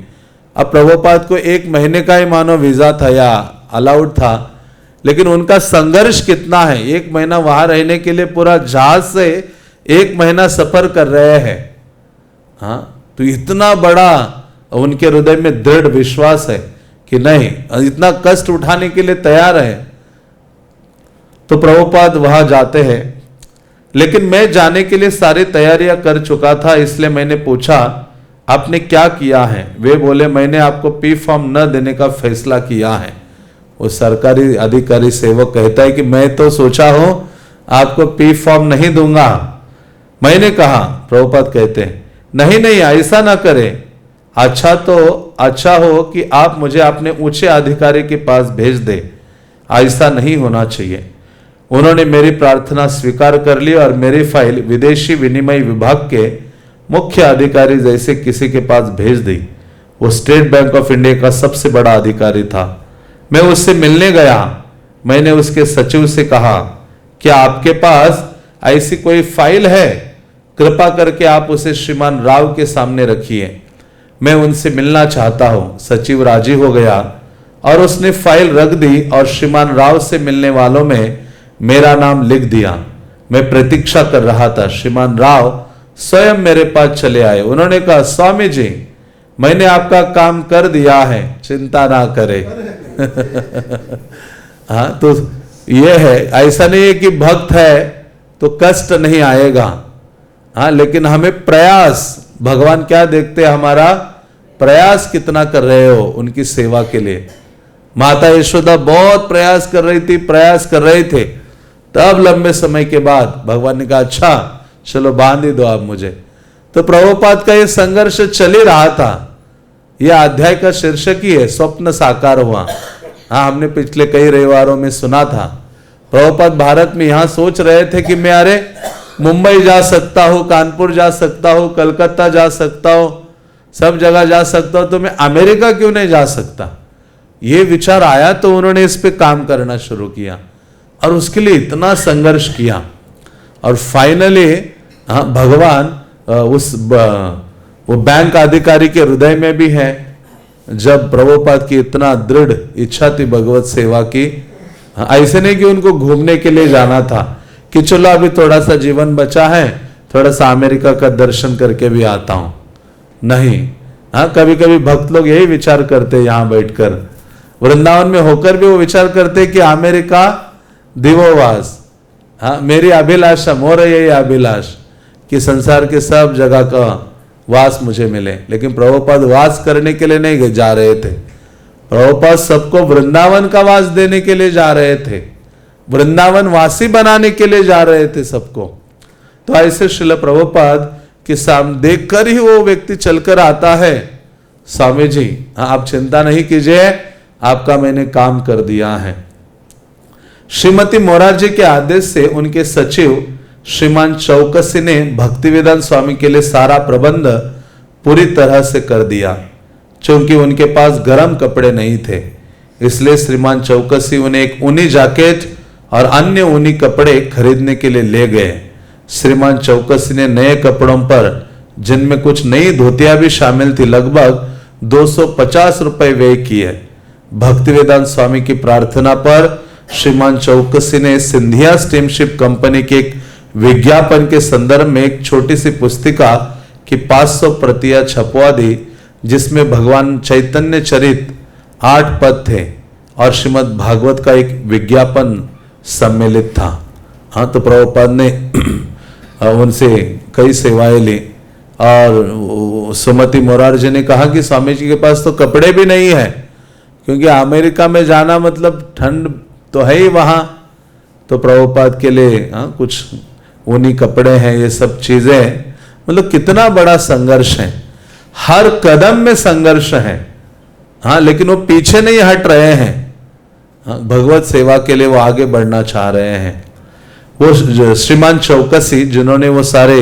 अब प्रभुपाद को 1 महीने का ही मानो वीजा था या अलाउड था, लेकिन उनका संघर्ष कितना है। 1 महीना वहां रहने के लिए पूरा जहाज से 1 महीना सफर कर रहे हैं। हाँ, तो इतना बड़ा उनके हृदय में दृढ़ विश्वास है कि नहीं, इतना कष्ट उठाने के लिए तैयार है। तो प्रभुपाद वहां जाते हैं, लेकिन मैं जाने के लिए सारी तैयारियां कर चुका था। इसलिए मैंने पूछा, आपने क्या किया है? वे बोले, मैंने आपको पी फॉर्म न देने का फैसला किया है। वो सरकारी अधिकारी सेवक कहता है कि मैं तो सोचा हूं आपको पी फॉर्म नहीं दूंगा। मैंने कहा, प्रभुपाद कहते हैं, नहीं नहीं, ऐसा ना करें। अच्छा हो कि आप मुझे अपने ऊंचे अधिकारी के पास भेज दे। ऐसा नहीं होना चाहिए। उन्होंने मेरी प्रार्थना स्वीकार कर ली और मेरी फाइल विदेशी विनिमय विभाग के मुख्य अधिकारी जैसे किसी के पास भेज दी। वो स्टेट बैंक ऑफ इंडिया का सबसे बड़ा अधिकारी था। मैं उससे मिलने गया। मैंने उसके सचिव से कहा, क्या आपके पास ऐसी कोई फाइल है? कृपा करके आप उसे श्रीमान राव के सामने रखिए, मैं उनसे मिलना चाहता हूं। सचिव राजी हो गया और उसने फाइल रख दी और श्रीमान राव से मिलने वालों में मेरा नाम लिख दिया। मैं प्रतीक्षा कर रहा था। श्रीमान राव स्वयं मेरे पास चले आए। उन्होंने कहा, स्वामी जी, मैंने आपका काम कर दिया है, चिंता ना करें। हाँ, तो ये है, ऐसा नहीं है कि भक्त है तो कष्ट नहीं आएगा। हाँ, लेकिन हमें प्रयास, भगवान क्या देखते हैं, हमारा प्रयास कितना कर रहे हो उनकी सेवा के लिए। माता यशोदा बहुत प्रयास कर रहे थे। तब लंबे समय के बाद भगवान ने कहा, अच्छा चलो बांध ही दो आप मुझे। तो प्रभुपाद का ये संघर्ष चल ही रहा था। यह अध्याय का शीर्षक ही है, स्वप्न साकार हुआ। हाँ, हमने पिछले कई रविवारों में सुना था। प्रभुपाद भारत में यहां सोच रहे थे कि मैं अरे मुंबई जा सकता हूं, कानपुर जा सकता हूं, कलकत्ता जा सकता हूं, सब जगह जा सकता हूं, तो मैं अमेरिका क्यों नहीं जा सकता? ये विचार आया तो उन्होंने इस पे काम करना शुरू किया और उसके लिए इतना संघर्ष किया। और फाइनली भगवान वो बैंक अधिकारी के हृदय में भी है। जब प्रभुपाद की इतना दृढ़ इच्छा थी भगवत सेवा की, ऐसे नहीं कि उनको घूमने के लिए जाना था कि चलो अभी थोड़ा सा जीवन बचा है, थोड़ा सा अमेरिका का दर्शन करके भी आता हूं। नहीं, हाँ, कभी कभी भक्त लोग यही विचार करते, यहां बैठकर वृंदावन में होकर भी वो विचार करते कि अमेरिका दिवोवास। हाँ, मेरी अभिलाषा, मोर यही अभिलाष कि संसार के सब जगह का वास मुझे मिले। लेकिन प्रभुपाद वास करने के लिए नहीं जा रहे थे। प्रभुपाद सबको वृंदावन का वास देने के लिए जा रहे थे, वृंदावन वासी बनाने के लिए जा रहे थे सबको। तो ऐसे श्रील प्रभुपाद के सामने देखकर ही वो व्यक्ति चलकर आता है, स्वामी जी आप चिंता नहीं कीजिए, आपका मैंने काम कर दिया है। श्रीमती मोरारजी के आदेश से उनके सचिव श्रीमान चौकसी ने भक्तिवेदांत स्वामी के लिए सारा प्रबंध पूरी तरह से कर दिया। क्योंकि उनके पास गर्म कपड़े नहीं थे, इसलिए श्रीमान चौकसी उन्हें एक ऊनी जैकेट और अन्य ऊनी कपड़े खरीदने के लिए ले गए। श्रीमान चौकसी ने नए कपड़ों पर, जिनमें कुछ नई धोतियां भी शामिल थी, लगभग 250 रुपए व्यय किए। भक्तिवेदांत स्वामी की प्रार्थना पर श्रीमान चौकसी ने सिंधिया स्टीमशिप कंपनी के एक विज्ञापन के संदर्भ में एक छोटी सी पुस्तिका की 500 प्रतियां छपवा दी, जिसमें भगवान चैतन्य चरित 8 पद थे और श्रीमद् भागवत का एक विज्ञापन सम्मिलित था। हाँ, तो प्रभुपाद ने उनसे कई सेवाएं ली और सुमति मोरारजी ने कहा कि स्वामी जी के पास तो कपड़े भी नहीं है, क्योंकि अमेरिका में जाना मतलब ठंड तो है ही वहाँ। तो प्रभुपाद के लिए कुछ ऊनी कपड़े हैं, ये सब चीजें, मतलब कितना बड़ा संघर्ष है, हर कदम में संघर्ष है। हाँ, लेकिन वो पीछे नहीं हट रहे हैं। भगवत सेवा के लिए वो आगे बढ़ना चाह रहे हैं। वो श्रीमान चौकसी जिन्होंने वो सारे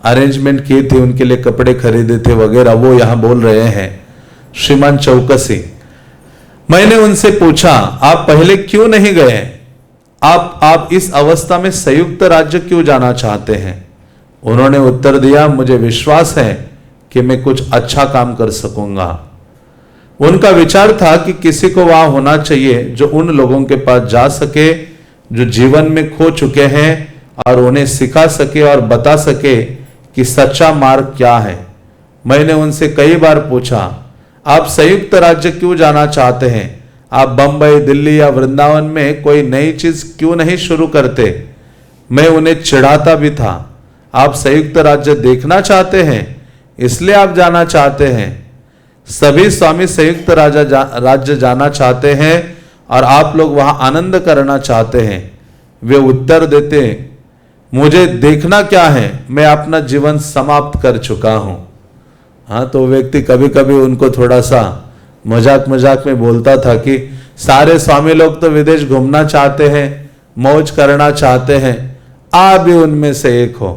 अरेंजमेंट किए थे, उनके लिए कपड़े खरीदे थे वगैरह, वो यहां बोल रहे हैं, श्रीमान चौकसी। मैंने उनसे पूछा, आप पहले क्यों नहीं गए? आप इस अवस्था में संयुक्त राज्य क्यों जाना चाहते हैं? उन्होंने उत्तर दिया, मुझे विश्वास है कि मैं कुछ अच्छा काम कर सकूंगा। उनका विचार था कि किसी को वहां होना चाहिए जो उन लोगों के पास जा सके जो जीवन में खो चुके हैं और उन्हें सिखा सके और बता सके कि सच्चा मार्ग क्या है। मैंने उनसे कई बार पूछा, आप संयुक्त राज्य क्यों जाना चाहते हैं? आप बंबई, दिल्ली या वृंदावन में कोई नई चीज क्यों नहीं शुरू करते? मैं उन्हें चिढ़ाता भी था। आप संयुक्त राज्य देखना चाहते हैं, इसलिए आप जाना चाहते हैं। सभी स्वामी संयुक्त राज्य जाना चाहते हैं और आप लोग वहां आनंद करना चाहते हैं। वे उत्तर देते, मुझे देखना क्या है, मैं अपना जीवन समाप्त कर चुका हूं। हाँ, तो व्यक्ति कभी कभी उनको थोड़ा सा मजाक में बोलता था कि सारे स्वामी लोग तो विदेश घूमना चाहते हैं, मौज करना चाहते हैं, आप भी उनमें से एक हो।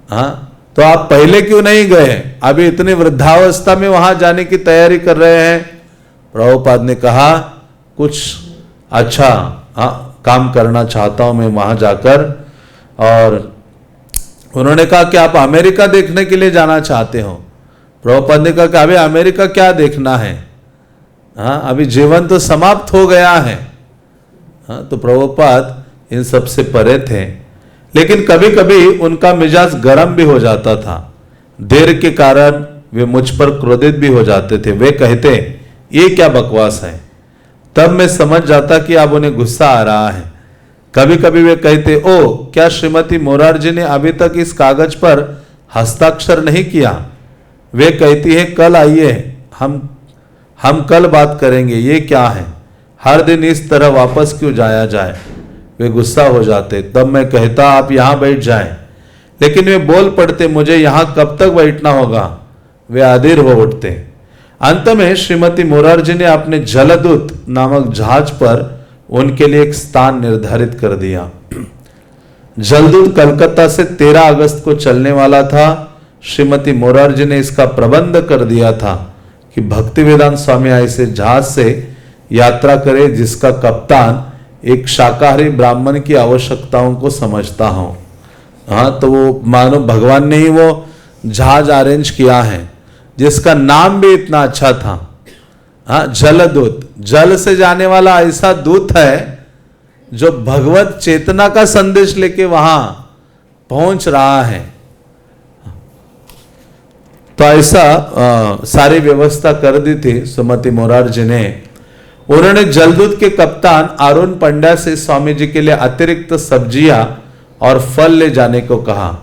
हाँ, तो आप पहले क्यों नहीं गए? अभी इतनी वृद्धावस्था में वहां जाने की तैयारी कर रहे हैं। प्रभुपाद ने कहा, कुछ अच्छा काम करना चाहता हूं मैं वहां जाकर। और उन्होंने कहा कि आप अमेरिका देखने के लिए जाना चाहते हो। प्रभुपाद ने कहा कि अभी अमेरिका क्या देखना है? हाँ, अभी जीवन तो समाप्त हो गया है। हाँ, तो प्रभुपाद इन सब से परे थे, लेकिन कभी कभी उनका मिजाज गर्म भी हो जाता था। देर के कारण वे मुझ पर क्रोधित भी हो जाते थे। वे कहते, ये क्या बकवास है? तब मैं समझ जाता कि अब उन्हें गुस्सा आ रहा है। कभी कभी वे कहते, ओ क्या श्रीमती मोरारजी ने अभी तक इस कागज पर हस्ताक्षर नहीं किया? वे कहती है, कल आइए, हम कल बात करेंगे, ये क्या है? हर दिन इस तरह वापस क्यों जाया जाए? वे गुस्सा हो जाते। तब मैं कहता, आप यहां बैठ जाएं, लेकिन वे बोल पड़ते, मुझे यहां कब तक बैठना होगा? वे अधीर हो उठते। अंत में श्रीमती मोरारजी ने अपने जलदूत नामक जहाज पर उनके लिए एक स्थान निर्धारित कर दिया। जलदूत कलकत्ता से 13 अगस्त को चलने वाला था। श्रीमती मोरारजी ने इसका प्रबंध कर दिया था कि भक्तिवेदांत स्वामी ऐसे जहाज से यात्रा करे जिसका कप्तान एक शाकाहारी ब्राह्मण की आवश्यकताओं को समझता हो। हाँ, तो वो मानो भगवान ने ही वो जहाज अरेंज किया है जिसका नाम भी इतना अच्छा था। हाँ, जलदूत, जल से जाने वाला ऐसा दूत है जो भगवत चेतना का संदेश लेके वहां पहुंच रहा है। तो ऐसा सारी व्यवस्था कर दी थी सुमति मोरारजी ने। उन्होंने जलदूत के कप्तान अरुण पंड्या से स्वामी जी के लिए अतिरिक्त सब्जियां और फल ले जाने को कहा।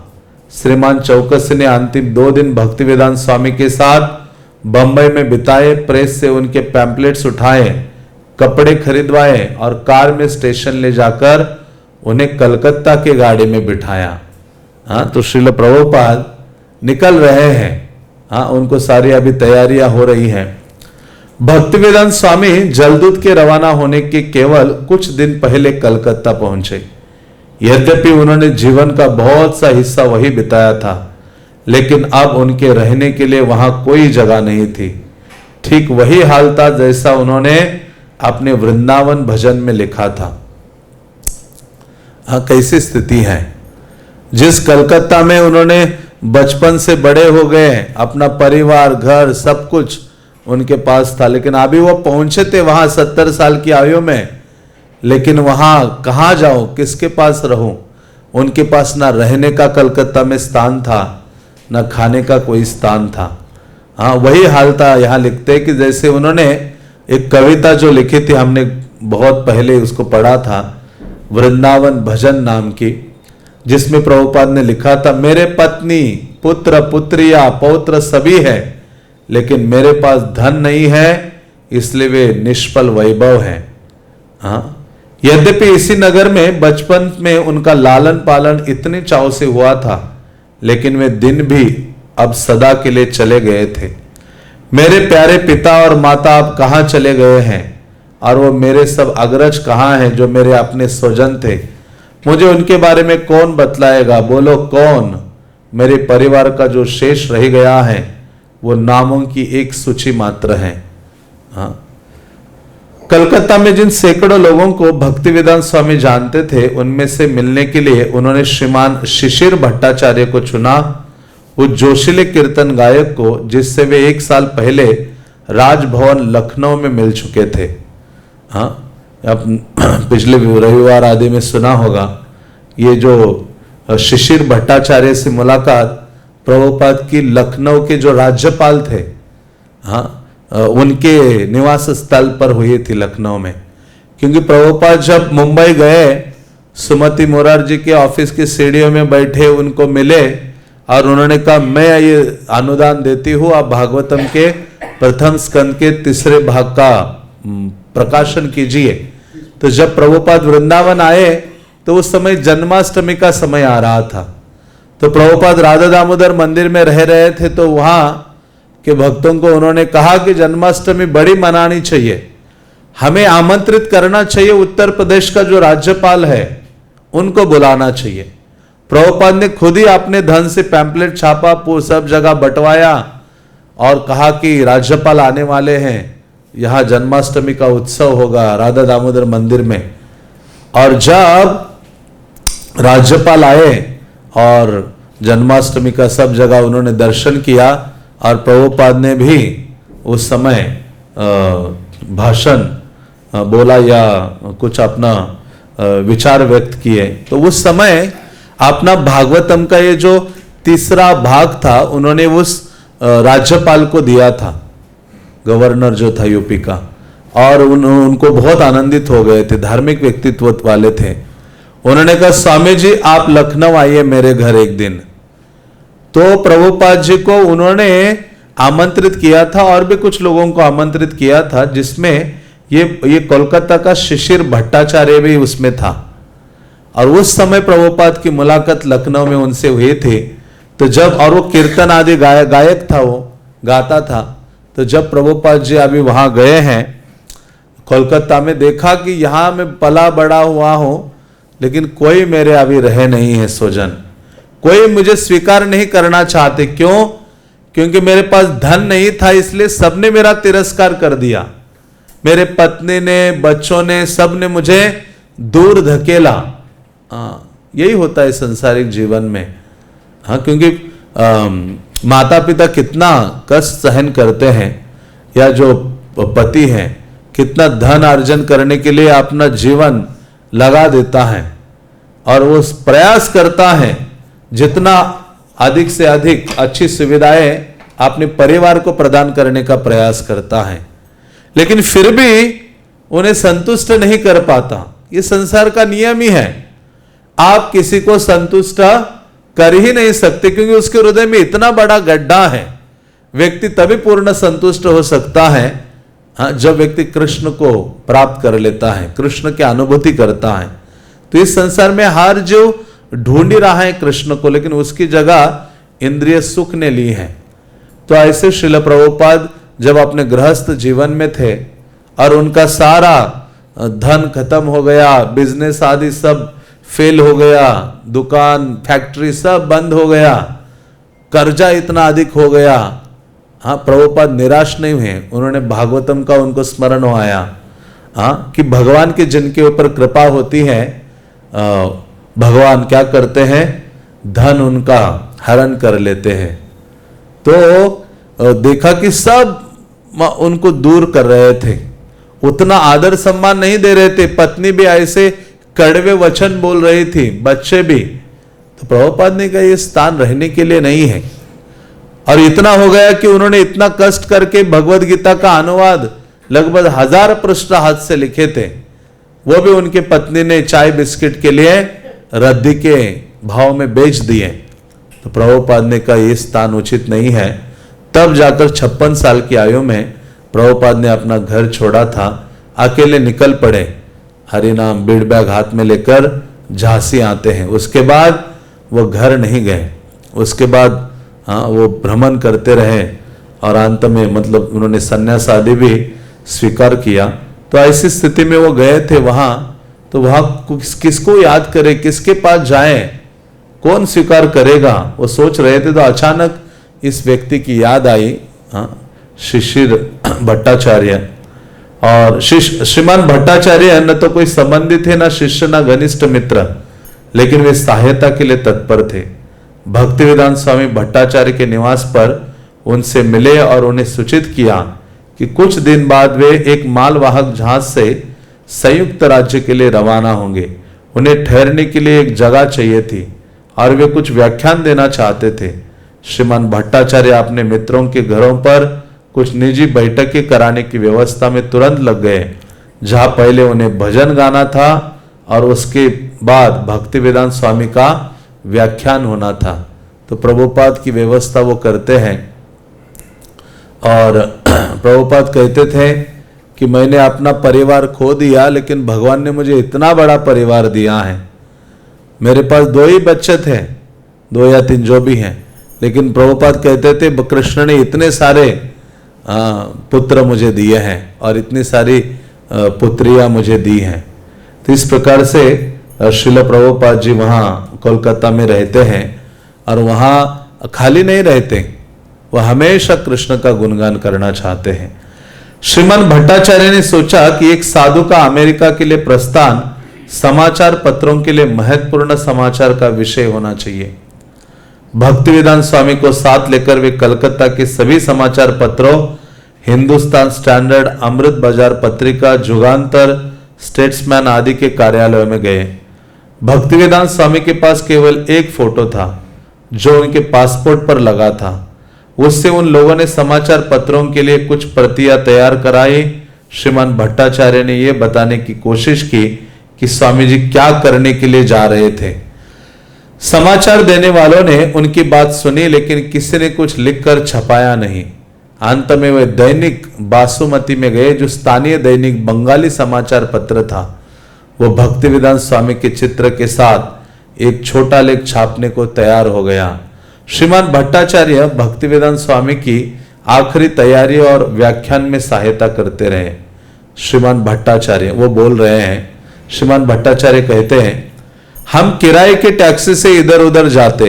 श्रीमान चौकसी ने अंतिम 2 दिन भक्तिवेदांत स्वामी के साथ बंबई में बिताए। प्रेस से उनके पैम्पलेट्स उठाए, कपड़े खरीदवाए और कार में स्टेशन ले जाकर उन्हें कलकत्ता के गाड़ी में बिठाया। हाँ, तो श्रील प्रभुपाद निकल रहे हैं। हाँ, उनको सारी अभी तैयारियां हो रही हैं। भक्तिवेदांत स्वामी जलदूत के रवाना होने के केवल कुछ दिन पहले कलकत्ता पहुंचे। यद्यपि उन्होंने जीवन का बहुत सा हिस्सा वही बिताया था, लेकिन अब उनके रहने के लिए वहां कोई जगह नहीं थी। ठीक वही हाल था जैसा उन्होंने अपने वृंदावन भजन में लिखा था। हाँ, कैसी स्थिति है। जिस कलकत्ता में उन्होंने बचपन से बड़े हो गए, अपना परिवार, घर, सब कुछ उनके पास था, लेकिन अभी वो पहुंचे थे वहां 70 साल की आयु में, लेकिन वहां कहां जाऊं, किसके पास रहूं? उनके पास ना रहने का कलकत्ता में स्थान था, ना खाने का कोई स्थान था। हाँ, वही हाल था। यहां लिखते कि जैसे उन्होंने एक कविता जो लिखी थी, हमने बहुत पहले उसको पढ़ा था, वृंदावन भजन नाम की, जिसमें प्रभुपाद ने लिखा था, मेरे पत्नी पुत्र पुत्रिया पौत्र सभी है, लेकिन मेरे पास धन नहीं है, इसलिए वे निष्फल वैभव है। हाँ, यद्यपि इसी नगर में बचपन में उनका लालन पालन इतने चाव से हुआ था, लेकिन वे दिन भी अब सदा के लिए चले गए थे। मेरे प्यारे पिता और माता अब कहाँ चले गए हैं, और वो मेरे सब अग्रज कहाँ हैं जो मेरे अपने स्वजन थे। मुझे उनके बारे में कौन बतलाएगा, बोलो कौन। मेरे परिवार का जो शेष रह गया है वो नामों की एक सूची मात्र है। हाँ, कलकत्ता में जिन सैकड़ों लोगों को भक्तिवेदांत स्वामी जानते थे, उनमें से मिलने के लिए उन्होंने श्रीमान शिशिर भट्टाचार्य को चुना, उस जोशीले कीर्तन गायक को जिससे वे 1 साल पहले राजभवन लखनऊ में मिल चुके थे। हाँ, आप पिछले रविवार आदि में सुना होगा, ये जो शिशिर भट्टाचार्य से मुलाकात प्रभुपाद की लखनऊ के जो राज्यपाल थे, हाँ, उनके निवास स्थल पर हुई थी लखनऊ में। क्योंकि प्रभुपाद जब मुंबई गए, सुमति मोरारजी के ऑफिस की सीढ़ियों में बैठे उनको मिले और उन्होंने कहा, मैं ये अनुदान देती हूँ, आप भागवतम के प्रथम स्कंद के 3 भाग का प्रकाशन कीजिए। तो जब प्रभुपाद वृंदावन आए तो उस समय जन्माष्टमी का समय आ रहा था। तो प्रभुपाद राधा दामोदर मंदिर में रह रहे थे, तो वहां के भक्तों को उन्होंने कहा कि जन्माष्टमी बड़ी मनानी चाहिए, हमें आमंत्रित करना चाहिए, उत्तर प्रदेश का जो राज्यपाल है उनको बुलाना चाहिए। प्रभुपाद ने खुद ही अपने धन से पैम्पलेट छापा, सब जगह बंटवाया और कहा कि राज्यपाल आने वाले हैं, यहाँ जन्माष्टमी का उत्सव होगा राधा दामोदर मंदिर में। और जब राज्यपाल आए और जन्माष्टमी का सब जगह उन्होंने दर्शन किया, और प्रभुपाद ने भी उस समय भाषण बोला या कुछ अपना विचार व्यक्त किए। तो उस समय अपना भागवतम का ये जो 3रा भाग था उन्होंने उस राज्यपाल को दिया था, गवर्नर जो था यूपी का, और उनको बहुत आनंदित हो गए थे, धार्मिक व्यक्तित्व वाले थे। उन्होंने कहा, स्वामी जी आप लखनऊ आइए मेरे घर एक दिन। तो प्रभुपाद जी को उन्होंने आमंत्रित किया था और भी कुछ लोगों को आमंत्रित किया था, जिसमें ये कोलकाता का शिशिर भट्टाचार्य भी उसमें था। और उस समय प्रभुपाद की मुलाकात लखनऊ में उनसे हुई थी। तो जब, और वो कीर्तन आदि गायक था, वो गाता था। तो जब प्रभुपाद जी अभी वहां गए हैं कोलकाता में, देखा कि यहां मैं पला बड़ा हुआ हूं, लेकिन कोई मेरे अभी रहे नहीं है स्वजन, कोई मुझे स्वीकार नहीं करना चाहते। क्यों? क्योंकि मेरे पास धन नहीं था, इसलिए सबने मेरा तिरस्कार कर दिया। मेरे पत्नी ने, बच्चों ने, सब ने मुझे दूर धकेला। यही होता है संसारिक जीवन में। हाँ, क्योंकि माता पिता कितना कष्ट सहन करते हैं, या जो पति हैं कितना धन अर्जन करने के लिए अपना जीवन लगा देता है, और वो प्रयास करता है जितना अधिक से अधिक अच्छी सुविधाएं अपने परिवार को प्रदान करने का प्रयास करता है, लेकिन फिर भी उन्हें संतुष्ट नहीं कर पाता। ये संसार का नियम ही है, आप किसी को संतुष्ट कर ही नहीं सकते, क्योंकि उसके हृदय में इतना बड़ा गड्ढा है। व्यक्ति तभी पूर्ण संतुष्ट हो सकता है, हाँ, जब व्यक्ति कृष्ण को प्राप्त कर लेता है, कृष्ण की अनुभूति करता है। तो इस संसार में हर जो ढूंढ ही रहा है कृष्ण को, लेकिन उसकी जगह इंद्रिय सुख ने ली है। तो ऐसे श्रील प्रभुपाद जब अपने गृहस्थ जीवन में थे और उनका सारा धन खत्म हो गया, बिजनेस आदि सब फेल हो गया, दुकान फैक्ट्री सब बंद हो गया, कर्जा इतना अधिक हो गया, हाँ, प्रभुपाद निराश नहीं हुए। उन्होंने भागवतम का उनको स्मरण आया, हाँ, कि भगवान की जिनके ऊपर कृपा होती है, भगवान क्या करते हैं, धन उनका हरण कर लेते हैं। तो देखा कि सब उनको दूर कर रहे थे, उतना आदर सम्मान नहीं दे रहे थे, पत्नी भी ऐसे कड़वे वचन बोल रही थी, बच्चे भी। तो प्रभुपाद ने कहा ये स्थान रहने के लिए नहीं है। और इतना हो गया कि उन्होंने इतना कष्ट करके भगवद गीता का अनुवाद लगभग 1000 पृष्ठ हाथ से लिखे थे। वो भी उनके पत्नी ने चाय बिस्किट के लिए रद्दी के भाव में बेच दिए। तो प्रभुपाद ने कहा ये स्थान उचित नहीं है। तब जाकर 56 साल की आयु में प्रभुपाद ने अपना घर छोड़ा था, अकेले निकल पड़े, हरिनाम बीड़ बैग हाथ में लेकर झांसी आते हैं। उसके बाद वो घर नहीं गए, उसके बाद वो भ्रमण करते रहे और अंत में मतलब उन्होंने संन्यास आदि भी स्वीकार किया। तो ऐसी स्थिति में वो गए थे वहां, तो वहां किसको याद करे, किसके पास जाए, कौन स्वीकार करेगा, वो सोच रहे थे। तो अचानक इस व्यक्ति की याद आई, शिशिर भट्टाचार्य। और श्रीमान भट्टाचार्य न तो कोई संबंधी थे, ना शिष्य, ना घनिष्ठ मित्र, लेकिन वे सहायता के लिए तत्पर थे। भक्तिवेदांत स्वामी भट्टाचार्य के निवास पर उनसे मिले और उन्हें सूचित किया कि कुछ दिन बाद वे एक मालवाहक जहाज से संयुक्त राज्य के लिए रवाना होंगे। उन्हें ठहरने के लिए एक जगह चाहिए थी और वे कुछ व्याख्यान देना चाहते थे। श्रीमान भट्टाचार्य अपने मित्रों के घरों पर कुछ निजी बैठकें कराने की व्यवस्था में तुरंत लग गए, जहां पहले उन्हें भजन गाना था और उसके बाद भक्तिवेदांत स्वामी का व्याख्यान होना था। तो प्रभुपाद की व्यवस्था वो करते हैं और प्रभुपाद कहते थे कि मैंने अपना परिवार खो दिया, लेकिन भगवान ने मुझे इतना बड़ा परिवार दिया है। मेरे पास 2 ही बच्चे थे, 2 या 3 जो भी हैं, लेकिन प्रभुपाद कहते थे कृष्ण ने इतने सारे पुत्र मुझे दिए हैं और इतनी सारी पुत्रियां मुझे दी हैं। तो इस प्रकार से श्रील प्रभुपाद जी वहाँ कोलकाता में रहते हैं और वहाँ खाली नहीं रहते, वह हमेशा कृष्ण का गुणगान करना चाहते हैं। श्रीमान भट्टाचार्य ने सोचा कि एक साधु का अमेरिका के लिए प्रस्थान समाचार पत्रों के लिए महत्वपूर्ण समाचार का विषय होना चाहिए। भक्तिवेदांत स्वामी को साथ लेकर वे कलकत्ता के सभी समाचार पत्रों, हिंदुस्तान स्टैंडर्ड, अमृत बाजार पत्रिका, जुगांतर, स्टेट्समैन आदि के कार्यालय में गए। भक्तिवेदांत स्वामी के पास केवल एक फोटो था जो उनके पासपोर्ट पर लगा था। उससे उन लोगों ने समाचार पत्रों के लिए कुछ प्रतियां तैयार कराई। श्रीमान भट्टाचार्य ने यह बताने की कोशिश की कि स्वामी जी क्या करने के लिए जा रहे थे। समाचार देने वालों ने उनकी बात सुनी, लेकिन किसी ने कुछ लिखकर छपाया नहीं। अंत में वे दैनिक बासुमती में गए, जो स्थानीय दैनिक बंगाली समाचार पत्र था। वो भक्तिवेदांत स्वामी के चित्र के साथ एक छोटा लेख छापने को तैयार हो गया। श्रीमान भट्टाचार्य भक्तिवेदांत स्वामी की आखिरी तैयारी और व्याख्यान में सहायता करते रहे। श्रीमान भट्टाचार्य वो बोल रहे हैं, श्रीमान भट्टाचार्य कहते हैं, हम किराए के टैक्सी से इधर उधर जाते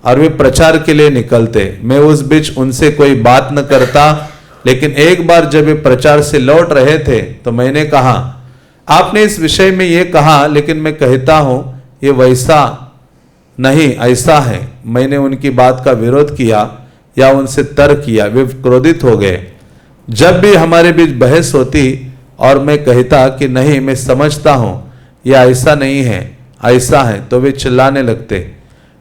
और वे प्रचार के लिए निकलते। मैं उस बीच उनसे कोई बात न करता, लेकिन एक बार जब वे प्रचार से लौट रहे थे तो मैंने कहा, आपने इस विषय में ये कहा, लेकिन मैं कहता हूं ये वैसा नहीं, ऐसा है। मैंने उनकी बात का विरोध किया या उनसे तर्क किया, वे क्रोधित हो गए। जब भी हमारे बीच बहस होती और मैं कहता कि नहीं मैं समझता हूं यह ऐसा नहीं है, ऐसा है, तो वे चिल्लाने लगते।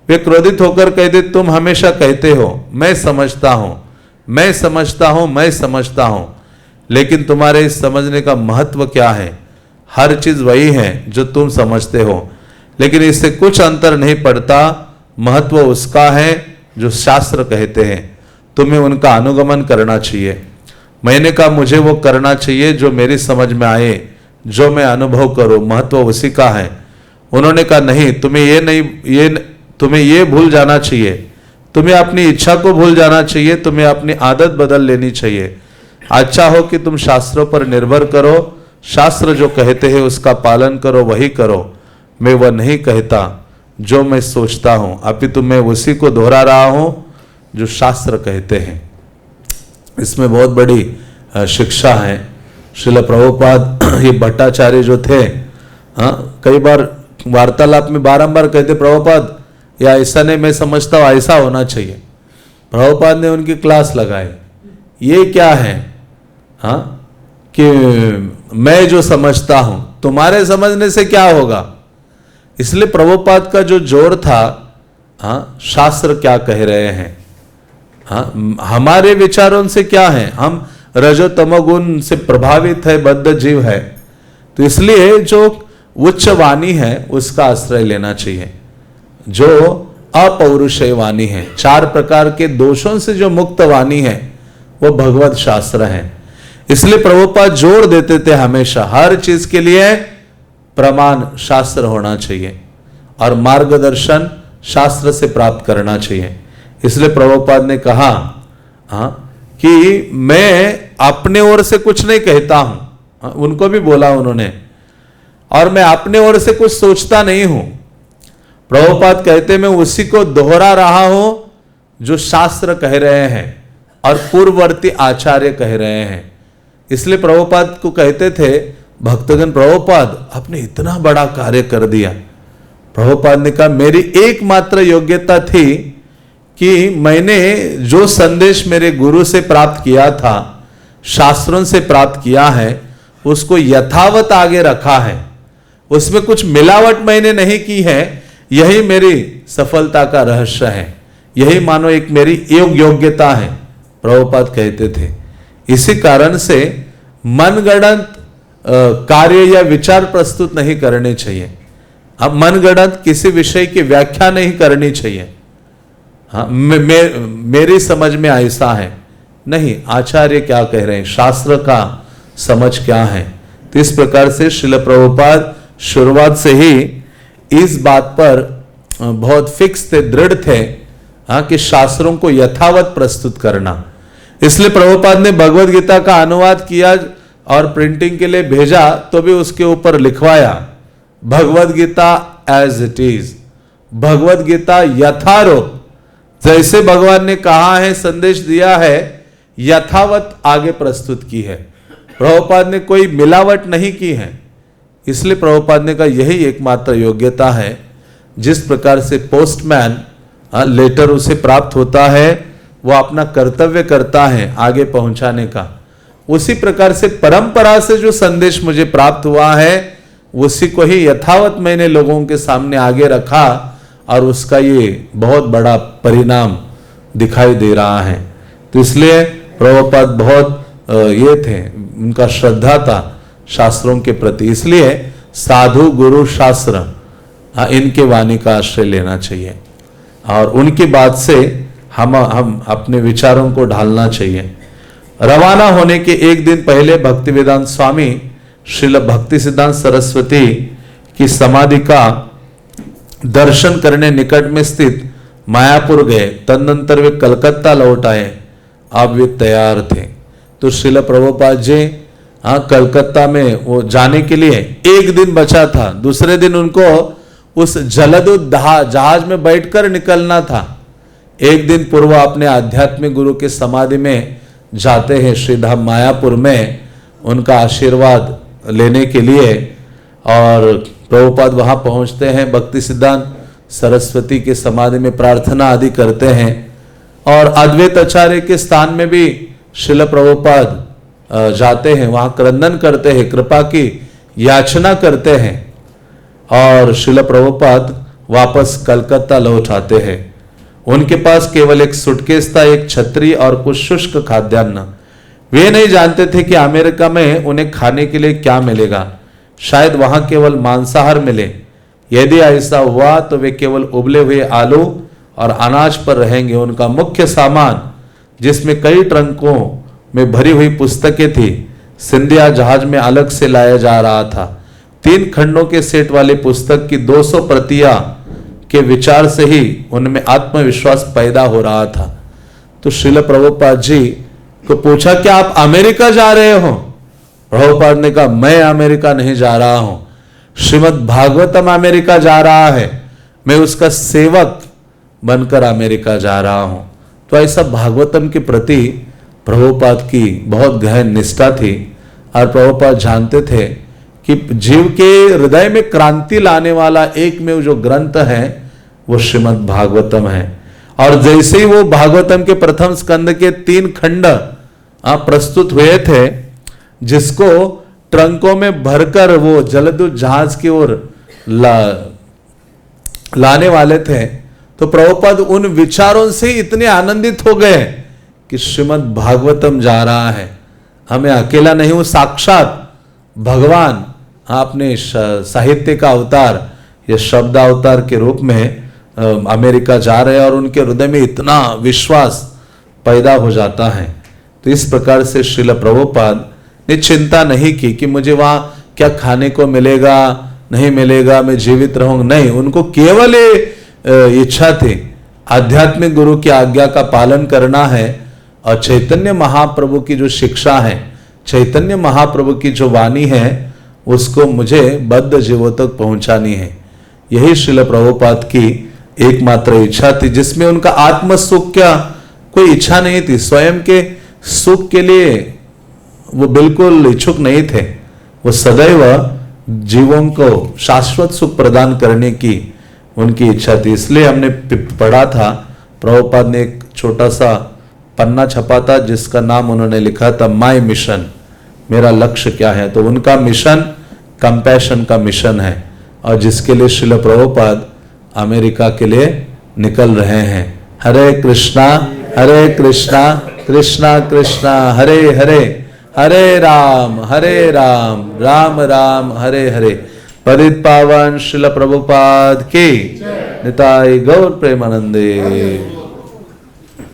वे क्रोधित होकर कहते, तुम हमेशा कहते हो मैं समझता हूं, मैं समझता हूं, मैं समझता हूं, लेकिन तुम्हारे इस समझने का महत्व क्या है? हर चीज वही है जो तुम समझते हो, लेकिन इससे कुछ अंतर नहीं पड़ता। महत्व उसका है जो शास्त्र कहते हैं, तुम्हें उनका अनुगमन करना चाहिए। मैंने कहा मुझे वो करना चाहिए जो मेरी समझ में आए, जो मैं अनुभव करूं, महत्व उसी का है। उन्होंने कहा नहीं, तुम्हें ये भूल जाना चाहिए, तुम्हें अपनी इच्छा को भूल जाना चाहिए, तुम्हें अपनी आदत बदल लेनी चाहिए। अच्छा हो कि तुम शास्त्रों पर निर्भर करो, शास्त्र जो कहते हैं उसका पालन करो, वही करो। मैं वह नहीं कहता जो मैं सोचता हूं, अपितु मैं उसी को दोहरा रहा हूं जो शास्त्र कहते हैं। इसमें बहुत बड़ी शिक्षा है। श्रील प्रभुपाद ये भट्टाचार्य जो थे, कई बार वार्तालाप में बारंबार कहते, प्रभुपाद या ऐसा नहीं, मैं समझता हूं ऐसा होना चाहिए। प्रभुपाद ने उनकी क्लास लगाई, ये क्या है कि मैं जो समझता हूं तुम्हारे समझने से क्या होगा। इसलिए प्रभुपाद का जो जोर था, शास्त्र क्या कह रहे हैं, हमारे विचारों से क्या है, हम रजो तमोगुण से प्रभावित है, बद्ध जीव है, तो इसलिए जो उच्च वाणी है उसका आश्रय लेना चाहिए। जो अपौरुषेय वाणी है, 4 प्रकार के दोषों से जो मुक्त वाणी है, वो भगवत शास्त्र है। इसलिए प्रभुपाद जोर देते थे हमेशा हर चीज के लिए प्रमाण शास्त्र होना चाहिए और मार्गदर्शन शास्त्र से प्राप्त करना चाहिए। इसलिए प्रभुपाद ने कहा कि मैं अपने ओर से कुछ नहीं कहता हूं, उनको भी बोला उन्होंने, और मैं अपने ओर से कुछ सोचता नहीं हूं। प्रभुपाद कहते मैं उसी को दोहरा रहा हूं जो शास्त्र कह रहे हैं और पूर्ववर्ती आचार्य कह रहे हैं। इसलिए प्रभुपाद को कहते थे भक्तगण, प्रभुपाद आपने इतना बड़ा कार्य कर दिया। प्रभुपाद ने कहा मेरी एकमात्र योग्यता थी कि मैंने जो संदेश मेरे गुरु से प्राप्त किया था, शास्त्रों से प्राप्त किया है, उसको यथावत आगे रखा है, उसमें कुछ मिलावट मैंने नहीं की है। यही मेरी सफलता का रहस्य है, यही मानो एक मेरी योग्यता है, प्रभुपाद कहते थे। इसी कारण से मनगढ़ंत कार्य या विचार प्रस्तुत नहीं करने चाहिए। अब मनगढ़ंत किसी विषय की व्याख्या नहीं करनी चाहिए। हाँ, मेरी समझ में ऐसा है नहीं, आचार्य क्या कह रहे हैं, शास्त्र का समझ क्या है। तो इस प्रकार से श्रील प्रभुपाद शुरुआत से ही इस बात पर बहुत फिक्स थे, दृढ़ थे कि शास्त्रों को यथावत प्रस्तुत करना। इसलिए प्रभुपाद ने भगवद गीता का अनुवाद किया और प्रिंटिंग के लिए भेजा, तो भी उसके ऊपर लिखवाया Bhagavad Gita as it is, Bhagavad Gita Yatharup, जैसे भगवान ने कहा है, संदेश दिया है, यथावत आगे प्रस्तुत की है। प्रभुपाद ने कोई मिलावट नहीं की है। इसलिए प्रभुपाद ने कहा यही एकमात्र योग्यता है। जिस प्रकार से पोस्टमैन लेटर उसे प्राप्त होता है, वो अपना कर्तव्य करता है आगे पहुंचाने का, उसी प्रकार से परंपरा से जो संदेश मुझे प्राप्त हुआ है, उसी को ही यथावत मैंने लोगों के सामने आगे रखा और उसका ये बहुत बड़ा परिणाम दिखाई दे रहा है। तो इसलिए प्रभुपाद बहुत ये थे, उनका श्रद्धा था शास्त्रों के प्रति। इसलिए साधु गुरु शास्त्र इनके वाणी का आश्रय लेना चाहिए और उनकी बात से हम अपने विचारों को ढालना चाहिए। रवाना होने के एक दिन पहले भक्तिवेदांत स्वामी श्रील भक्ति सिद्धांत सरस्वती की समाधि का दर्शन करने निकट में स्थित मायापुर गए। तदनंतर वे कलकत्ता लौट आए। अब वे तैयार थे। तो श्रील प्रभुपाद जी कलकत्ता में वो जाने के लिए एक दिन बचा था। दूसरे दिन उनको उस जलदूत जहाज में बैठकर निकलना था। एक दिन पूर्व अपने आध्यात्मिक गुरु के समाधि में जाते हैं श्रीधाम मायापुर में उनका आशीर्वाद लेने के लिए, और प्रभुपाद वहां पहुंचते हैं, भक्ति सिद्धांत सरस्वती के समाधि में प्रार्थना आदि करते हैं और अद्वैत आचार्य के स्थान में भी श्रील प्रभुपाद जाते हैं, वहां क्रंदन करते हैं, कृपा की याचना करते हैं और श्रील प्रभुपाद वापस कलकत्ता लौट आते हैं। उनके पास केवल एक सूटकेस था, एक छतरी और कुछ शुष्क खाद्यान्न। वे नहीं जानते थे कि अमेरिका में उन्हें खाने के लिए क्या मिलेगा। शायद वहां केवल मांसाहार मिले। यदि ऐसा हुआ तो वे केवल उबले हुए आलू और अनाज पर रहेंगे। उनका मुख्य सामान, जिसमें कई ट्रंकों में भरी हुई पुस्तकें थी, सिंधिया जहाज में अलग से लाया जा रहा था। 3 खंडों के सेट वाली पुस्तक की 200 प्रतियां के विचार से ही उनमें आत्मविश्वास पैदा हो रहा था। तो श्रील प्रभुपाद जी को पूछा, क्या आप अमेरिका जा रहे हो? प्रभुपाद ने कहा, मैं अमेरिका नहीं जा रहा हूं, श्रीमद् भागवतम अमेरिका जा रहा है, मैं उसका सेवक बनकर अमेरिका जा रहा हूं। तो ऐसा भागवतम के प्रति प्रभुपाद की बहुत गहन निष्ठा थी और प्रभुपाद जानते थे कि जीव के हृदय में क्रांति लाने वाला एकमेव जो ग्रंथ है वो श्रीमद् भागवतम है। और जैसे ही वो भागवतम के प्रथम स्कंद के 3 खंड प्रस्तुत हुए थे, जिसको ट्रंकों में भरकर वो जलदूत जहाज की ओर लाने वाले थे, तो प्रभुपाद उन विचारों से इतने आनंदित हो गए कि श्रीमद् भागवतम जा रहा है। हमें अकेला नहीं हूँ, साक्षात भगवान आपने साहित्य का अवतार या शब्द अवतार के रूप में अमेरिका जा रहे हैं और उनके हृदय में इतना विश्वास पैदा हो जाता है। तो इस प्रकार से श्रील प्रभुपाद ने चिंता नहीं की कि मुझे वहां क्या खाने को मिलेगा नहीं मिलेगा, मैं जीवित रहूंगा, नहीं। उनको केवल इच्छा थी आध्यात्मिक गुरु की आज्ञा का पालन करना है और चैतन्य महाप्रभु की जो शिक्षा है, चैतन्य महाप्रभु की जो वाणी है, उसको मुझे बद्ध जीवों तक पहुंचानी है। यही श्रील प्रभुपाद की एकमात्र इच्छा थी, जिसमें उनका आत्म सुख क्या कोई इच्छा नहीं थी, स्वयं के सुख के लिए वो बिल्कुल इच्छुक नहीं थे। वो सदैव जीवों को शाश्वत सुख प्रदान करने की उनकी इच्छा थी। इसलिए हमने पढ़ा था, प्रभुपाद ने एक छोटा सा पन्ना छपा था जिसका नाम उन्होंने लिखा था माय मिशन, मेरा लक्ष्य क्या है। तो उनका मिशन कंपैशन का मिशन है और जिसके लिए श्रील प्रभुपाद अमेरिका के लिए निकल रहे हैं। हरे कृष्णा कृष्णा कृष्णा हरे हरे, हरे राम राम राम हरे हरे। पतित पावन श्रील प्रभुपाद की निताई गौर प्रेमानंदे।